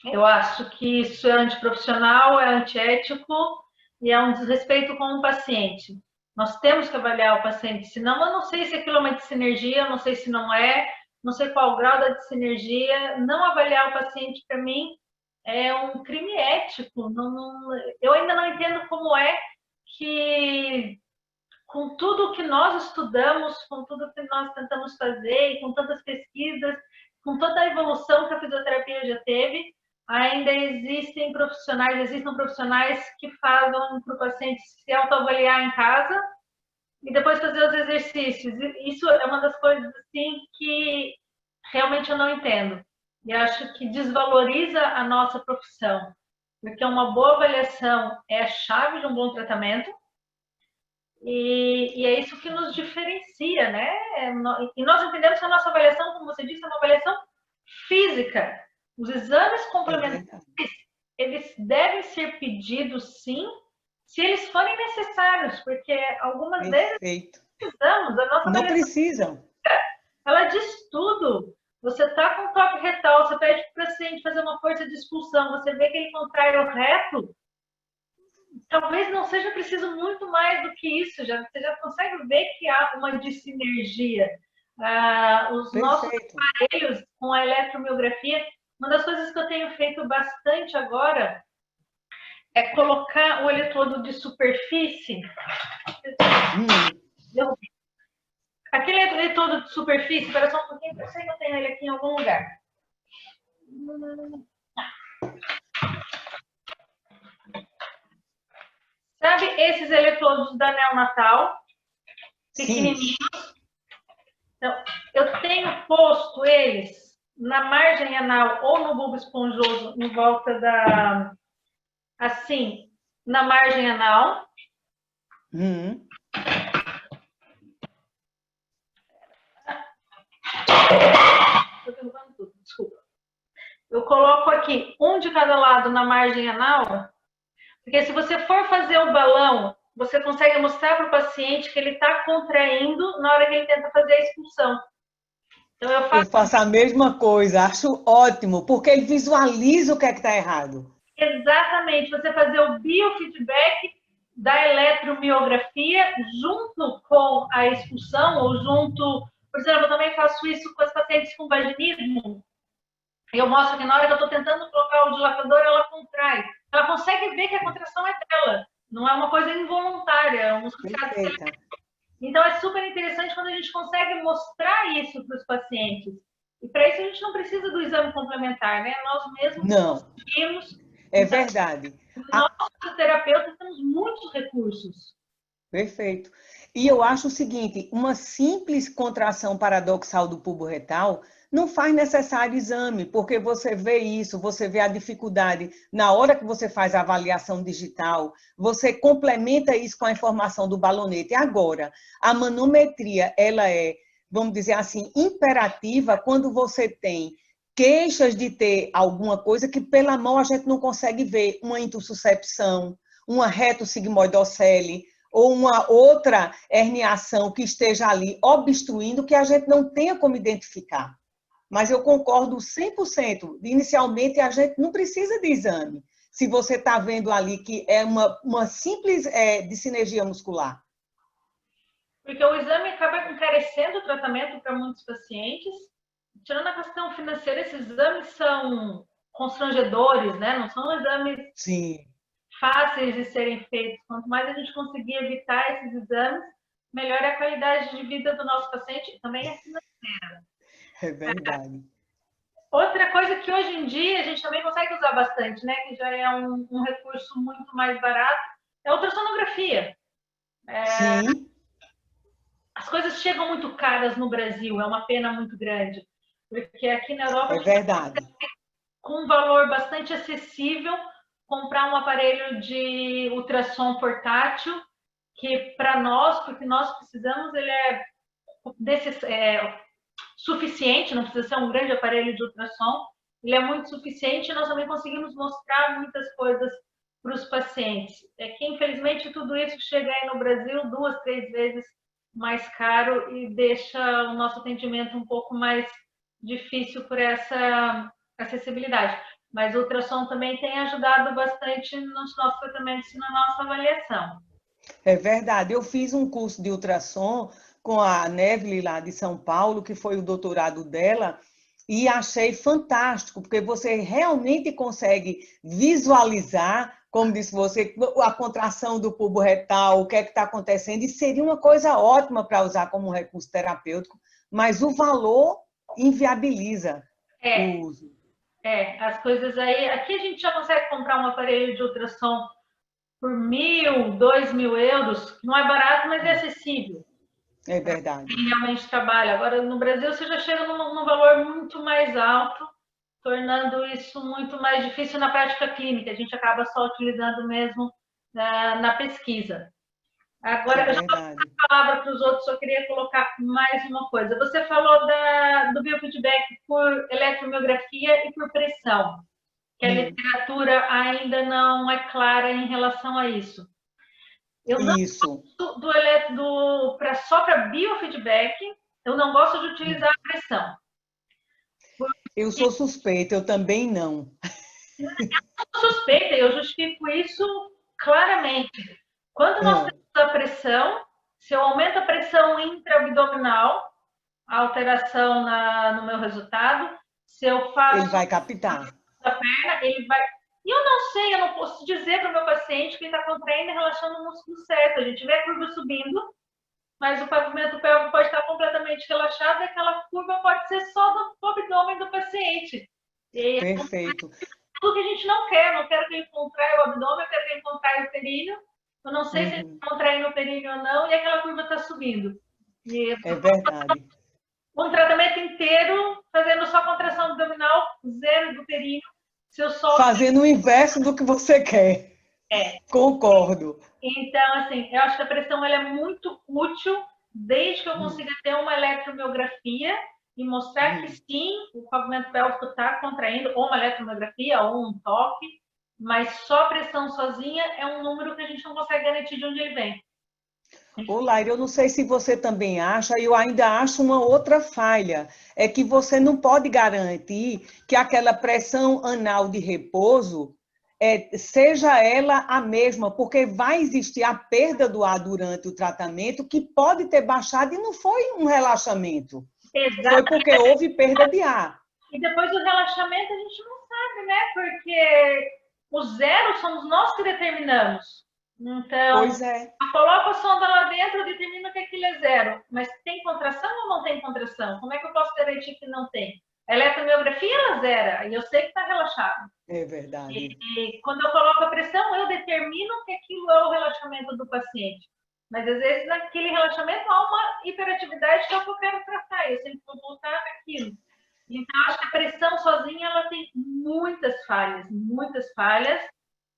Eu acho que isso é antiprofissional, é antiético e é um desrespeito com o paciente. Nós temos que avaliar o paciente, senão eu não sei se aquilo é uma dissinergia, eu não sei se não é, não sei qual o grau da dissinergia. Não avaliar o paciente, para mim, é um crime ético. Eu ainda não entendo como é que, com tudo que nós estudamos, com tudo que nós tentamos fazer, e com tantas pesquisas, com toda a evolução que a fisioterapia já teve, ainda existem profissionais que falam para o paciente se autoavaliar em casa e depois fazer os exercícios. Isso é uma das coisas assim que realmente eu não entendo. E acho que desvaloriza a nossa profissão, porque uma boa avaliação é a chave de um bom tratamento. E é isso que nos diferencia, né? E nós entendemos que a nossa avaliação, como você disse, é uma avaliação física. Os exames complementares, eles devem ser pedidos, sim, se eles forem necessários, porque algumas vezes precisamos. A nossa não precisam. Ela diz tudo. Você está com toque retal, você pede para o paciente fazer uma força de expulsão, você vê que ele contrai o reto, talvez não seja preciso muito mais do que isso. Você já consegue ver que há uma dissinergia. Os nossos aparelhos com a eletromiografia, uma das coisas que eu tenho feito bastante agora é colocar o eletrodo de superfície. Aquele eletrodo de superfície, espera só um pouquinho, eu sei que eu tenho ele aqui em algum lugar. Sabe esses eletrodos da neonatal? Pequenininhos. Então, eu tenho posto eles na margem anal ou no bulbo esponjoso em volta da... assim, na margem anal. Estou derrubando tudo, desculpa. Eu coloco aqui um de cada lado na margem anal, porque se você for fazer o balão, você consegue mostrar para o paciente que ele está contraindo na hora que ele tenta fazer a expulsão. Então eu faço a mesma coisa, acho ótimo, porque ele visualiza o que é que está errado. Exatamente, você fazer o biofeedback da eletromiografia junto com a expulsão, ou junto... Por exemplo, eu também faço isso com as pacientes com vaginismo. Eu mostro que na hora que eu estou tentando colocar o dilatador, ela contrai. Ela consegue ver que a contração é dela, não é uma coisa involuntária, é um músculo que... Então, é super interessante quando a gente consegue mostrar isso para os pacientes. E para isso a gente não precisa do exame complementar, né? Nós mesmos conseguimos. É verdade. Nós, terapeutas, temos muitos recursos. Perfeito. E eu acho o seguinte, uma simples contração paradoxal do bulbo retal não faz necessário exame, porque você vê isso, você vê a dificuldade na hora que você faz a avaliação digital, você complementa isso com a informação do balonete. Agora, a manometria, ela é, vamos dizer assim, imperativa quando você tem queixas de ter alguma coisa que pela mão a gente não consegue ver, uma intussuscepção, uma retossigmoidocele, ou uma outra herniação que esteja ali obstruindo, que a gente não tenha como identificar. Mas eu concordo 100%. Inicialmente, a gente não precisa de exame, se você está vendo ali que é uma simples dissinergia muscular. Porque o exame acaba encarecendo o tratamento para muitos pacientes. Tirando a questão financeira, esses exames são constrangedores, né? Não são exames fáceis de serem feitos. Quanto mais a gente conseguir evitar esses exames, melhor é a qualidade de vida do nosso paciente e também a financeira. É verdade. Outra coisa que hoje em dia a gente também consegue usar bastante, né? Que já é um recurso muito mais barato, é a ultrassonografia. Sim. As coisas chegam muito caras no Brasil, é uma pena muito grande. Porque aqui na Europa, é verdade, com um valor bastante acessível, comprar um aparelho de ultrassom portátil, que para nós, porque nós precisamos, ele é suficiente, não precisa ser um grande aparelho de ultrassom, ele é muito suficiente e nós também conseguimos mostrar muitas coisas para os pacientes. É que, infelizmente, tudo isso chega aí no Brasil 2, 3 vezes mais caro e deixa o nosso atendimento um pouco mais difícil por essa acessibilidade. Mas o ultrassom também tem ajudado bastante nos nossos tratamentos e na nossa avaliação. É verdade. Eu fiz um curso de ultrassom com a Neville lá de São Paulo, que foi o doutorado dela, e achei fantástico, porque você realmente consegue visualizar, como disse você, a contração do bulbo retal, o que é que está acontecendo, e seria uma coisa ótima para usar como recurso terapêutico, mas o valor inviabiliza o É, uso. as coisas aí. Aqui a gente já consegue comprar um aparelho de ultrassom por 1.000, 2.000 euros. Não é barato, mas é acessível. É verdade. Quem realmente trabalha. Agora, no Brasil, você já chega num valor muito mais alto, tornando isso muito mais difícil na prática clínica. A gente acaba só utilizando mesmo na pesquisa. É Agora, eu já vou verdade. passar a palavra para os outros, só queria colocar mais uma coisa. Você falou do biofeedback por eletromiografia e por pressão, que a Hum, literatura ainda não é clara em relação a isso. Eu não isso. gosto só para biofeedback, eu não gosto de utilizar a pressão. Eu sou suspeita, eu também não. Suspeita, eu justifico isso claramente. Quando nós Ah, temos a pressão, se eu aumento a pressão intraabdominal, a alteração no meu resultado, se eu ele faço vai captar. a perna, ele vai. E eu não sei, eu não posso dizer para o meu paciente que ele está contraindo e relaxando o músculo certo. A gente vê a curva subindo, mas o pavimento pélvico pode estar completamente relaxado e aquela curva pode ser só do abdômen do paciente. E é Perfeito. tudo que a gente não quer. Não quero que ele contraia o abdômen, eu quero que ele contraia o períneo. Eu não sei se ele Uhum. está contraindo o períneo ou não, e aquela curva está subindo. E É verdade. um tratamento inteiro fazendo só contração abdominal, zero do períneo. Se eu só. Fazendo o inverso do que você quer. É. Concordo. Então, assim, eu acho que a pressão ela é muito útil desde que eu consiga ter uma eletromiografia e mostrar que sim, o pavimento pélvico está contraindo, ou uma eletromiografia, ou um toque, mas só a pressão sozinha é um número que a gente não consegue garantir de onde ele vem. Ô, Laira, eu não sei se você também acha, eu ainda acho uma outra falha, é que você não pode garantir que aquela pressão anal de repouso seja ela a mesma, porque vai existir a perda do ar durante o tratamento que pode ter baixado e não foi um relaxamento, foi Exato. porque houve perda de ar. E depois do relaxamento a gente não sabe, né? Porque o zero somos nós que determinamos. Então, Pois é, eu coloco a sonda lá dentro, eu determino que aquilo é zero. Mas tem contração ou não tem contração? Como é que eu posso garantir que não tem? A eletromiografia, ela zera, e eu sei que está relaxado. é verdade. E quando eu coloco a pressão, eu determino que aquilo é o relaxamento do paciente. Mas às vezes naquele relaxamento há uma hiperatividade que é o que eu quero tratar. Eu sempre vou voltar aquilo. Então, acho que a pressão sozinha ela tem muitas falhas, muitas falhas.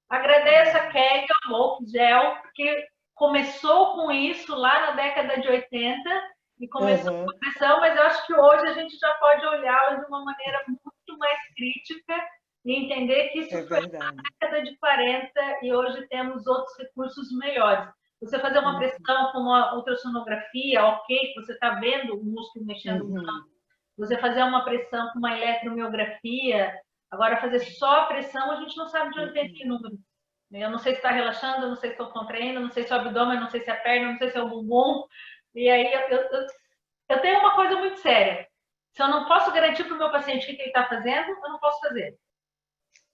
Agradeço a Kegel, Molk Gel, porque começou com isso lá na década de 80 e começou com Uhum, a pressão, mas eu acho que hoje a gente já pode olhá-la de uma maneira muito mais crítica e entender que é isso foi verdade. na década de 40 e hoje temos outros recursos melhores. Você fazer uma pressão com uma ultrassonografia, ok, que você está vendo o músculo mexendo, Uhum, você fazer uma pressão com uma eletromiografia, agora fazer só a pressão, a gente não sabe de onde vem aquele número. Eu não sei se está relaxando, não sei se estou contraindo, não sei se é o abdômen, não sei se é a perna, não sei se é o bumbum. E aí eu tenho uma coisa muito séria. Se eu não posso garantir para o meu paciente o que ele está fazendo, eu não posso fazer.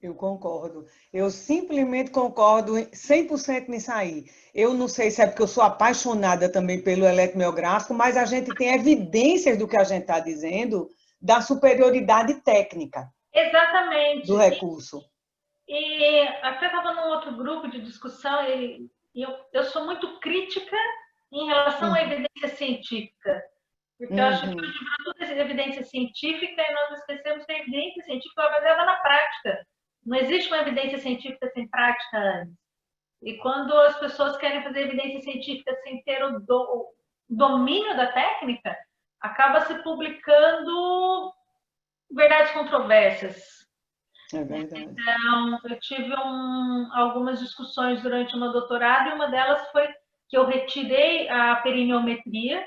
eu concordo. Eu simplesmente concordo 100% nisso aí. Eu não sei se é porque eu sou apaixonada também pelo eletromiográfico, mas a gente tem evidências do que a gente está dizendo da superioridade técnica do Exatamente. recurso. E até estava num outro grupo de discussão e eu sou muito crítica em relação à Uhum, evidência científica. Porque eu acho que uhum, hoje virou tudo essa evidência científica e nós esquecemos que a evidência científica é baseada na prática. Não existe uma evidência científica sem prática antes. E quando as pessoas querem fazer evidência científica sem ter o domínio da técnica, acaba se publicando verdades controversas. é verdade. Então, eu tive algumas discussões durante o meu doutorado e uma delas foi que eu retirei a perineometria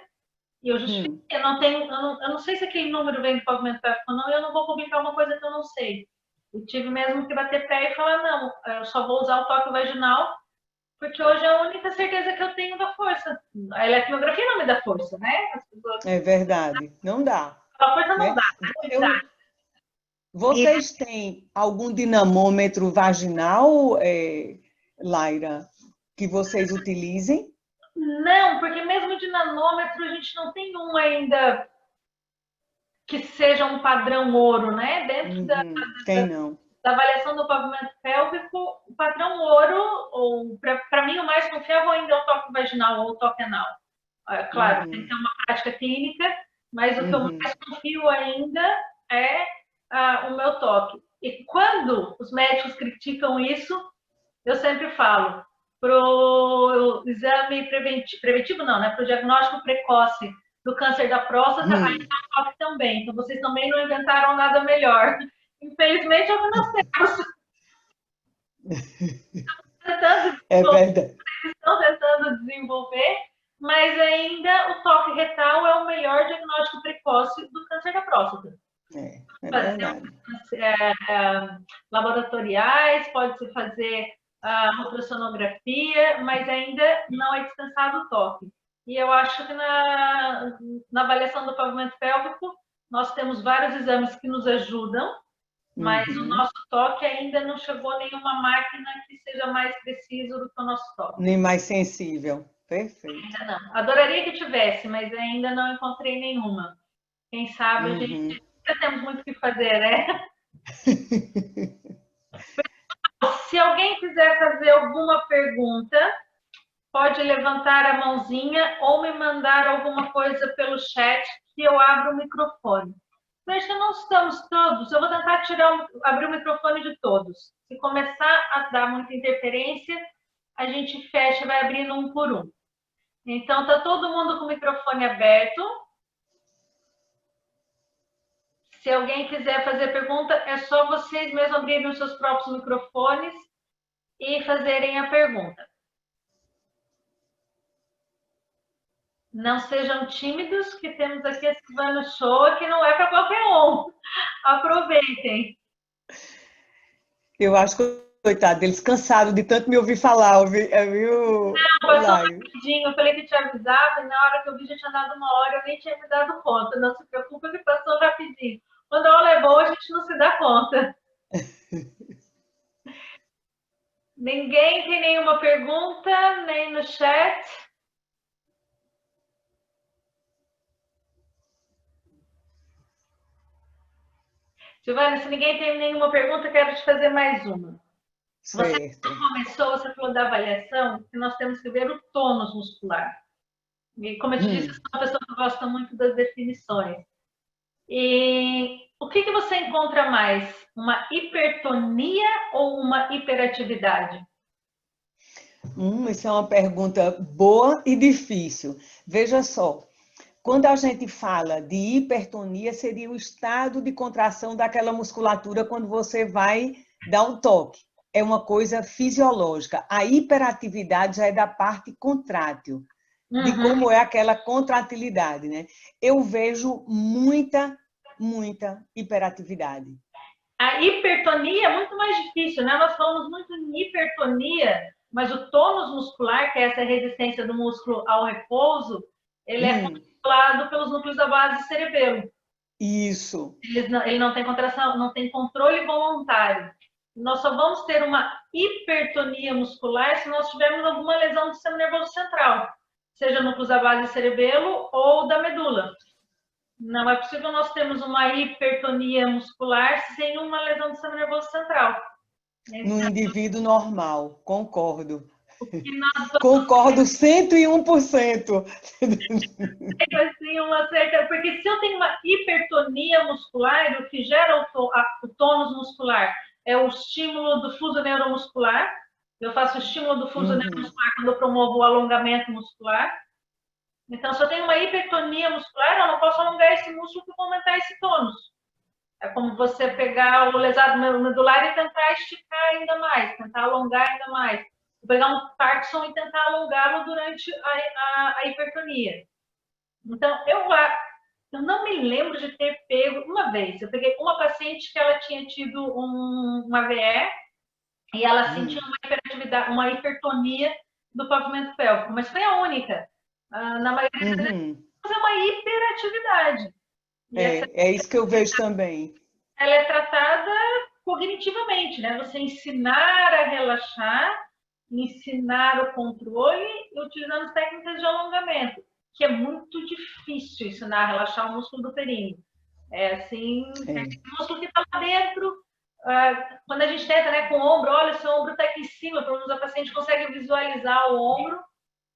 e eu Hum, justifiquei. Eu não sei se aquele número vem do pavimento pélvico ou não, e eu não vou publicar uma coisa que eu não sei. Eu tive mesmo que bater pé e falar, não, eu só vou usar o toque vaginal, porque hoje é a única certeza que eu A eletromiografia não me dá força, né? As pessoas... É verdade, não dá. A força não Né? dá. Vocês têm algum dinamômetro vaginal, Laira, que vocês utilizem? Não, porque mesmo de nanômetro a gente não tem um ainda que seja um padrão ouro, né? Dentro Tem não. da avaliação do pavimento pélvico, o padrão ouro, ou para mim o mais confiável ainda é o toque vaginal ou o toque anal. Claro, tem que ter uma prática clínica, mas o que eu mais confio ainda é o meu toque. E quando os médicos criticam isso, eu sempre falo, para o exame preventivo não, né? Para o diagnóstico precoce do câncer da próstata, aí tá toque também. Então, vocês também não inventaram nada melhor. Infelizmente, é o que nós temos. É verdade. Estão tentando desenvolver, mas ainda o toque retal é o melhor diagnóstico precoce do câncer da próstata. É verdade. Laboratoriais, pode-se fazer ultrassonografia, mas ainda não é dispensado o toque. E eu acho que na avaliação do pavimento pélvico, nós temos vários exames que nos ajudam, mas o nosso toque ainda não chegou a nenhuma máquina que seja mais preciso do que o nosso toque. Nem mais sensível. Perfeito. Ainda não. Adoraria que tivesse, mas ainda não encontrei nenhuma. Quem sabe a gente ainda temos muito o que fazer, né? Se alguém quiser fazer alguma pergunta, pode levantar a mãozinha ou me mandar alguma coisa pelo chat que eu abro o microfone. Veja que não estamos todos, eu vou tentar abrir o microfone de todos. Se começar a dar muita interferência, a gente fecha e vai abrindo um por um. Então, está todo mundo com o microfone aberto. Se alguém quiser fazer pergunta, é só vocês mesmos abrirem os seus próprios microfones e fazerem a pergunta. Não sejam tímidos, que temos aqui a Silvana Show, que não é para qualquer um. Aproveitem. Eu acho que, coitado, eles cansaram de tanto me ouvir falar, viu? Não, passou rapidinho. Eu falei que tinha avisado, e na hora que eu vi já tinha dado uma hora, eu nem tinha me dado conta. Não se preocupe que passou rapidinho. Quando a aula é boa, a gente não se dá conta. Ninguém tem nenhuma pergunta, nem no chat. Silvana, se ninguém tem nenhuma pergunta, quero te fazer mais uma. Certo. Você falou da avaliação, que nós temos que ver o tônus muscular. E, como eu te disse, eu sou uma pessoa que gosta muito das definições. E o que você encontra mais? Uma hipertonia ou uma hiperatividade? Isso é uma pergunta boa e difícil. Veja só, quando a gente fala de hipertonia, seria o estado de contração daquela musculatura quando você vai dar um toque. É uma coisa fisiológica. A hiperatividade já é da parte contrátil, de como é aquela contratilidade, né? Eu vejo muita hiperatividade. A hipertonia é muito mais difícil, né? Nós falamos muito em hipertonia, mas o tônus muscular, que é essa resistência do músculo ao repouso, ele é controlado pelos núcleos da base cerebelo. Isso. Ele não tem contração, não tem controle voluntário. Nós só vamos ter uma hipertonia muscular se nós tivermos alguma lesão do sistema nervoso central, seja núcleos da base cerebelo ou da medula. Não é possível nós termos uma hipertonia muscular sem uma lesão do sistema nervoso central. No indivíduo normal, concordo. Concordo 101%. Assim, porque se eu tenho uma hipertonia muscular, o que gera o tônus muscular é o estímulo do fuso neuromuscular. Eu faço o estímulo do fuso neuromuscular quando eu promovo o alongamento muscular. Então, se eu tenho uma hipertonia muscular, eu não posso alongar esse músculo para aumentar esse tônus. É como você pegar o lesado medular e tentar esticar ainda mais, tentar alongar ainda mais. Vou pegar um Parkinson e tentar alongá-lo durante a hipertonia. Então, eu não me lembro de ter pego uma vez. Eu peguei uma paciente que ela tinha tido um AVE e ela sentia uma hipertonia do pavimento pélvico, mas foi a única. Na maioria das vezes, Uhum. é uma hiperatividade. E essa É isso que eu vejo também. ela é tratada cognitivamente, né? Você ensinar a relaxar, ensinar o controle e utilizando as técnicas de alongamento, que é muito difícil ensinar a relaxar o músculo do períneo. É assim, é É. o músculo que está lá dentro. Quando a gente tenta, né, com o ombro, olha, seu ombro está aqui em cima, pelo menos a paciente consegue visualizar o ombro.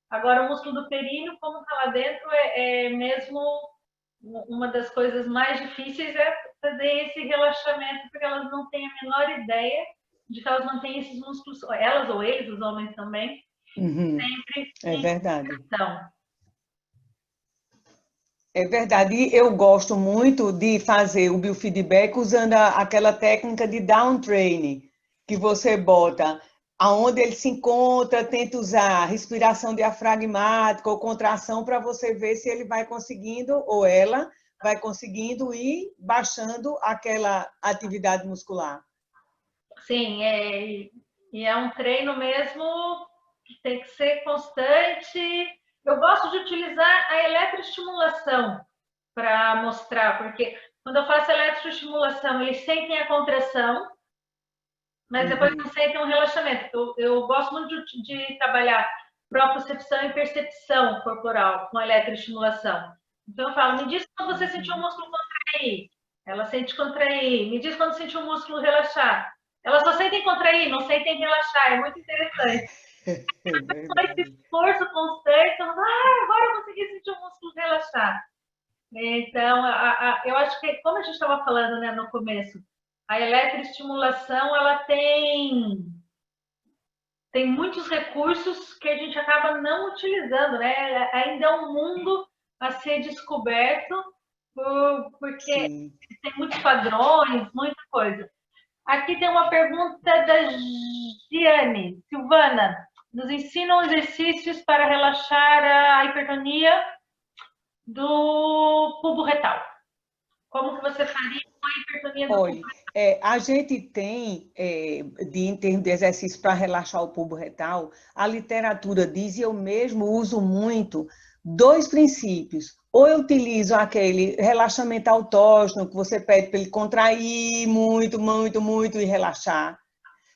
Agora, o músculo do períneo, como está lá dentro, é mesmo uma das coisas mais difíceis é fazer esse relaxamento, porque elas não têm a menor ideia de que elas mantêm esses músculos, elas ou eles, os homens também, Uhum. sempre É em verdade. ação. É verdade. E eu gosto muito de fazer o biofeedback usando aquela técnica de down training, que você bota aonde ele se encontra, tenta usar respiração diafragmática ou contração para você ver se ele vai conseguindo, ou ela vai conseguindo ir baixando aquela atividade muscular. Sim, e é um treino mesmo que tem que ser constante. Eu gosto de utilizar a eletroestimulação para mostrar, porque quando eu faço eletroestimulação, eles sentem a contração, mas depois não Uhum. sentem um relaxamento. Eu gosto muito de trabalhar propriocepção e percepção corporal com eletroestimulação. Então eu falo, me diz quando você sentiu o Uhum. músculo contrair. Ela sente contrair. Me diz quando sentiu o músculo relaxar. Elas só sentem contrair, não sentem relaxar. É muito interessante. É Só esse verdade. esforço constante, agora eu consegui sentir o músculo relaxar. Então, eu acho que, como a gente estava falando, né, no começo, a eletroestimulação, ela tem muitos recursos que a gente acaba não utilizando, né? Ainda é um mundo a ser descoberto, porque Sim. tem muitos padrões, muita coisa. Aqui tem uma pergunta da Giane Silvana. Nos ensinam exercícios para relaxar a hipertonia do pubo retal. Como que você faria com a hipertonia do pubo? Olha, a gente tem, em termos de exercício para relaxar o bulbo retal, a literatura diz, e eu mesmo uso muito, dois princípios. Ou eu utilizo aquele relaxamento autógeno, que você pede para ele contrair muito, muito, muito e relaxar,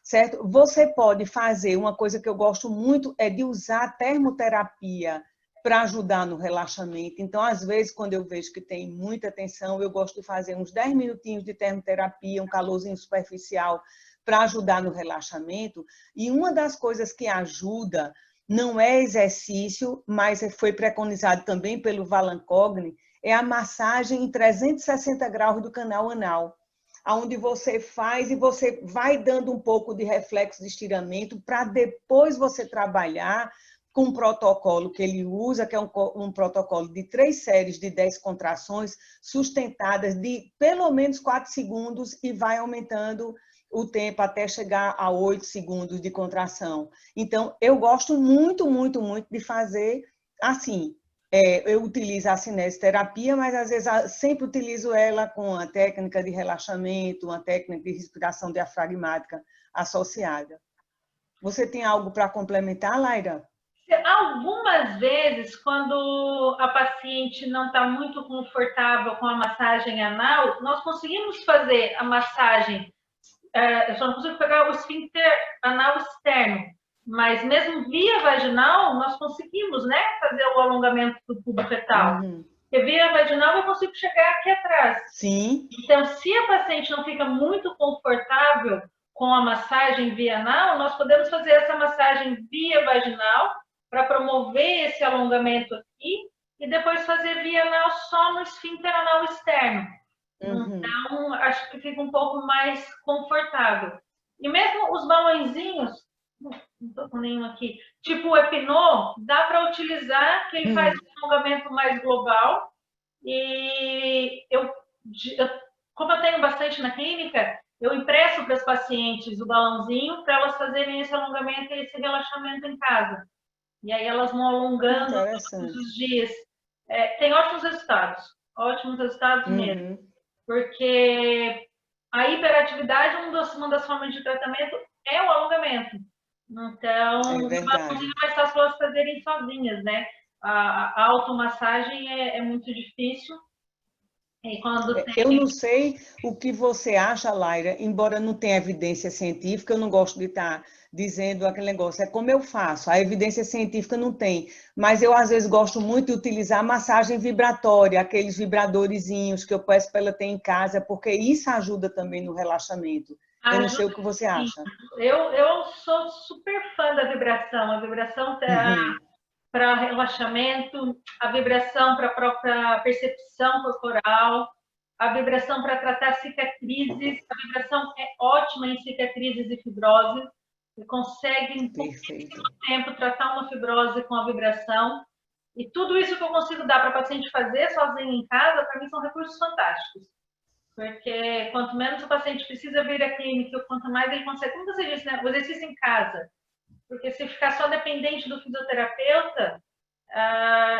certo? Você pode fazer uma coisa que eu gosto muito, é de usar a termoterapia para ajudar no relaxamento. Então, às vezes, quando eu vejo que tem muita tensão, eu gosto de fazer uns 10 minutinhos de termoterapia, um calorzinho superficial, para ajudar no relaxamento. E uma das coisas que ajuda, não é exercício, mas foi preconizado também pelo Valancogni, é a massagem em 360 graus do canal anal, onde você faz e você vai dando um pouco de reflexo de estiramento para depois você trabalhar com um protocolo que ele usa, que é um protocolo de 3 séries de 10 contrações sustentadas de pelo menos 4 segundos e vai aumentando o tempo até chegar a 8 segundos de contração. Então, eu gosto muito, muito, muito de fazer assim. Eu utilizo a cinesioterapia, mas às vezes sempre utilizo ela com a técnica de relaxamento, uma técnica de respiração diafragmática associada. Você tem algo para complementar, Laira? Algumas vezes, quando a paciente não está muito confortável com a massagem anal, nós conseguimos fazer a massagem, eu só não consigo pegar o esfíncter anal externo, mas mesmo via vaginal, nós conseguimos, né, fazer o alongamento do pubo retal. Uhum. Porque via vaginal eu consigo chegar aqui atrás. Sim. Então, se a paciente não fica muito confortável com a massagem via anal, nós podemos fazer essa massagem via vaginal para promover esse alongamento aqui e depois fazer via anal só no esfíncter anal externo. Uhum. Então, acho que fica um pouco mais confortável. E mesmo os balãozinhos, não estou com nenhum aqui, tipo o Epinô, dá para utilizar, que ele faz Uhum. um alongamento mais global. E como eu tenho bastante na clínica, eu impresso para as pacientes o balãozinho para elas fazerem esse alongamento e esse relaxamento em casa. E aí elas vão alongando todos Interessante. os dias. Tem ótimos resultados mesmo, Uhum. porque a hiperatividade, uma das formas de tratamento é o alongamento. Então, É o balãozinho verdade. é mais fácil elas fazerem sozinhas, né? A automassagem é muito difícil. E quando tem... Eu não sei o que você acha, Laira, embora não tenha evidência científica, eu não gosto de estar dizendo aquele negócio, é como eu faço, a evidência científica não tem, mas eu às vezes gosto muito de utilizar massagem vibratória, aqueles vibradorzinhos que eu peço para ela ter em casa, porque isso ajuda também no relaxamento. Eu não sei o Ajuda, que você sim. acha. Eu sou super fã da vibração. A vibração Uhum. para relaxamento, a vibração para a própria percepção corporal, a vibração para tratar cicatrizes. A vibração é ótima em cicatrizes e fibrose. Você consegue em pouquíssimo Perfeito. tempo tratar uma fibrose com a vibração. E tudo isso que eu consigo dar para o paciente fazer sozinho em casa, para mim, são recursos fantásticos. Porque quanto menos o paciente precisa vir à clínica, quanto mais ele consegue, como você disse, né, o exercício em casa. Porque se ficar só dependente do fisioterapeuta,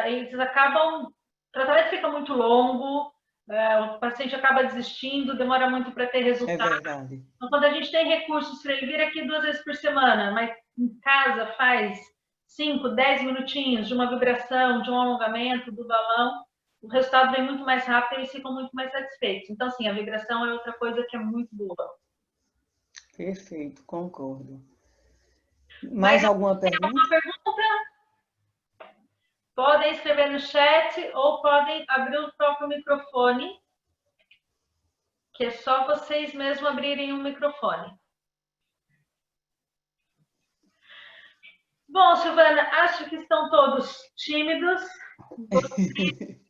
eles acabam, o tratamento fica muito longo, o paciente acaba desistindo, demora muito para ter É resultado. verdade. Então, quando a gente tem recursos para ele vir aqui 2 vezes por semana, mas em casa faz 5, 10 minutinhos de uma vibração, de um alongamento do balão, o resultado vem muito mais rápido e eles ficam muito mais satisfeitos. Então, sim, a vibração é outra coisa que é muito boa. Perfeito, concordo. Mas Mais alguma pergunta? uma pergunta, podem escrever no chat ou podem abrir o próprio microfone, que é só vocês mesmos abrirem um microfone. Bom, Silvana, acho que estão todos tímidos.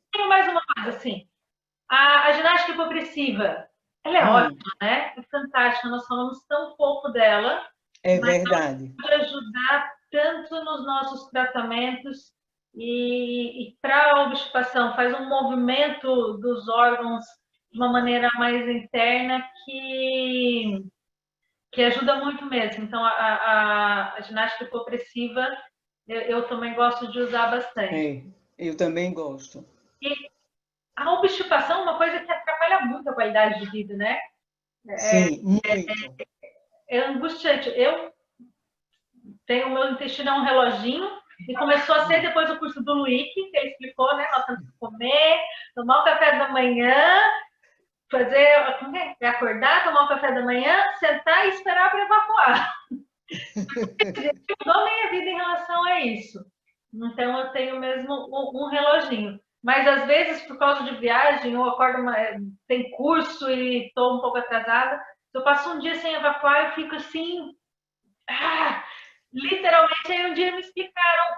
Tem mais uma coisa, assim. A ginástica hipopressiva, ela é ótima, né? É fantástica. Nós falamos tão pouco dela, É mas ela verdade. pode ajudar tanto nos nossos tratamentos e para a obstipação, faz um movimento dos órgãos de uma maneira mais interna que ajuda muito mesmo. Então, a ginástica hipopressiva eu também gosto de usar bastante. É, eu também gosto. E a obstipação é uma coisa que atrapalha muito a qualidade de vida, né? Sim, muito. É angustiante. Eu tenho o meu intestino é um reloginho e começou a ser depois do curso do Luick, que ele explicou, né? Nós temos que comer, tomar o café da manhã, fazer, acordar, tomar o café da manhã, sentar e esperar para evacuar. Eu dou minha vida em relação a isso. Então eu tenho mesmo um reloginho. Mas às vezes, por causa de viagem, eu acordo, tem curso e estou um pouco atrasada. Se eu passo um dia sem evacuar, eu fico assim, literalmente. Aí um dia me explicaram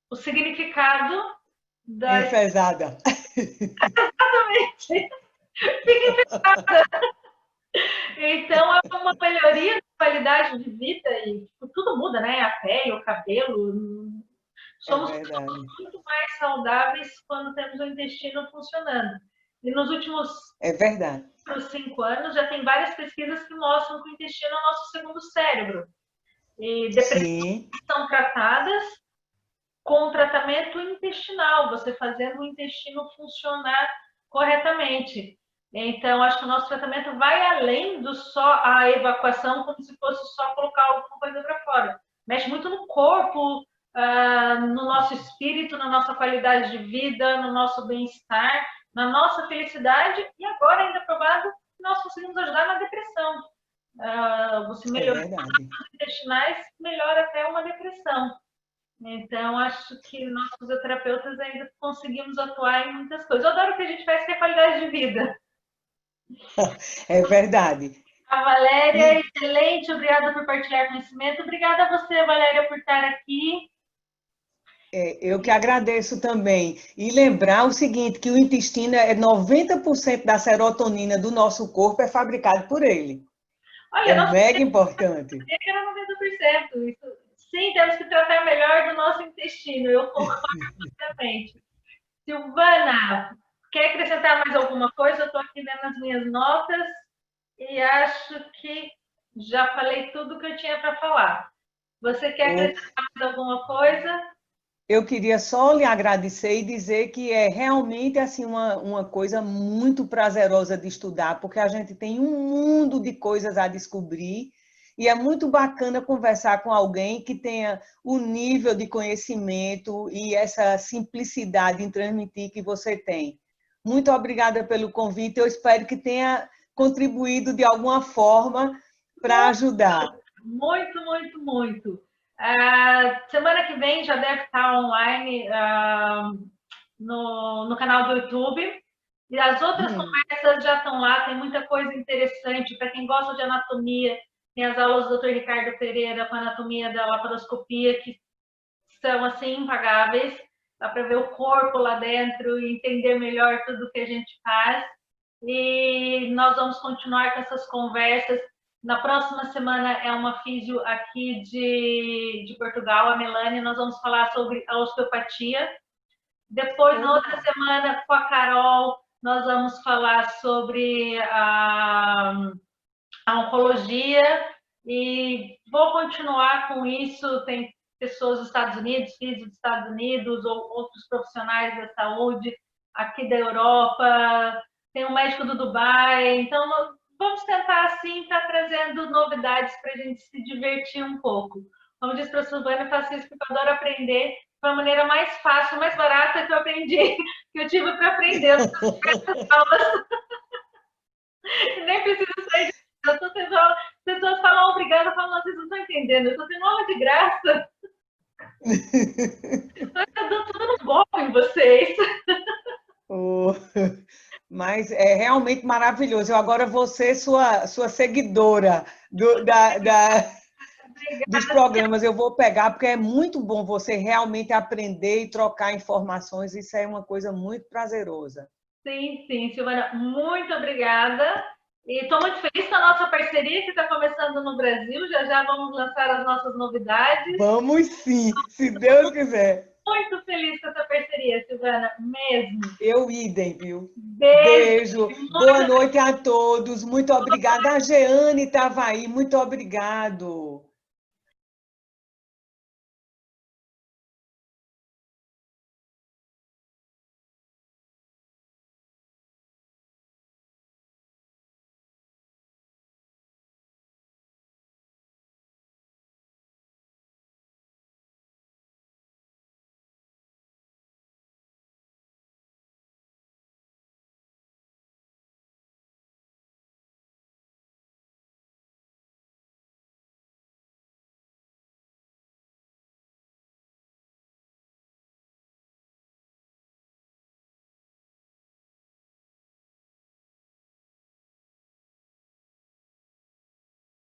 o significado da... Enfesada. Exatamente. Fica enfesada. Então, é uma melhoria de qualidade de vida e tipo, tudo muda, né? A pele, o cabelo. Somos muito mais saudáveis quando temos o intestino funcionando. E nos últimos É verdade. 5 anos já tem várias pesquisas que mostram que o intestino é o nosso segundo cérebro. E depressões são tratadas com tratamento intestinal, você fazendo o intestino funcionar corretamente. Então, acho que o nosso tratamento vai além do só a evacuação, como se fosse só colocar alguma coisa para fora. Mexe muito no corpo, no nosso espírito, na nossa qualidade de vida, no nosso bem-estar, na nossa felicidade e agora ainda provado que nós conseguimos ajudar na depressão. Você melhora os intestinais, melhora até uma depressão. Então, acho que nós, fisioterapeutas, ainda conseguimos atuar em muitas coisas. Eu adoro o que a gente faz, que é qualidade de vida. É verdade. A Valéria, excelente, obrigada por partilhar conhecimento. Obrigada a você, Valéria, por estar aqui. Eu que agradeço também. E lembrar o seguinte, que o intestino é 90% da serotonina do nosso corpo é fabricado por ele. Olha, é mega importante. Que era 90%. Isso, sim, temos que tratar melhor do nosso intestino. Eu concordo completamente. Silvana, quer acrescentar mais alguma coisa? Eu estou aqui vendo as minhas notas e acho que já falei tudo que eu tinha para falar. Você quer acrescentar mais alguma coisa? Eu queria só lhe agradecer e dizer que é realmente assim uma coisa muito prazerosa de estudar, porque a gente tem um mundo de coisas a descobrir E é muito bacana conversar com alguém que tenha o nível de conhecimento e essa simplicidade em transmitir que você tem. Muito obrigada pelo convite. Eu espero que tenha contribuído de alguma forma para ajudar. Muito, muito, muito. Semana que vem já deve estar online no canal do YouTube. E as outras conversas já estão lá, tem muita coisa interessante. Para quem gosta de anatomia, tem as aulas do Dr. Ricardo Pereira com a anatomia da laparoscopia, que são assim impagáveis. Dá para ver o corpo lá dentro e entender melhor tudo que a gente faz. E nós vamos continuar com essas conversas. Na próxima semana é uma físio aqui de Portugal, a Melanie. Nós vamos falar sobre a osteopatia. Depois, na outra semana, com a Carol, nós vamos falar sobre a oncologia. E vou continuar com isso. Tem pessoas dos Estados Unidos, físicos dos Estados Unidos, ou outros profissionais da saúde aqui da Europa. Tem um médico do Dubai. Então, vamos tentar, assim, estar trazendo novidades para a gente se divertir um pouco. Como disse para a Silvana, eu faço isso porque eu adoro aprender. Foi a maneira mais fácil, mais barata que eu aprendi, que eu tive para aprender as aulas. Nem preciso sair de casa. As pessoas falam obrigada, falam, vocês não estão entendendo, eu estou tendo aula de graça. Eu dou tudo no bom em vocês. Mas é realmente maravilhoso. Eu agora vou ser sua seguidora dos programas. Eu vou pegar, porque é muito bom você realmente aprender e trocar informações. Isso é uma coisa muito prazerosa. Sim, sim, Silvana, muito obrigada. E estou muito feliz com a nossa parceria que está começando no Brasil. Já já vamos lançar as nossas novidades. Vamos sim, se Deus quiser. Muito feliz com essa parceria, Silvana, mesmo. Eu idem, viu? Beijo. Boa noite a todos. Muito obrigada. A Jeane estava aí. Muito obrigado.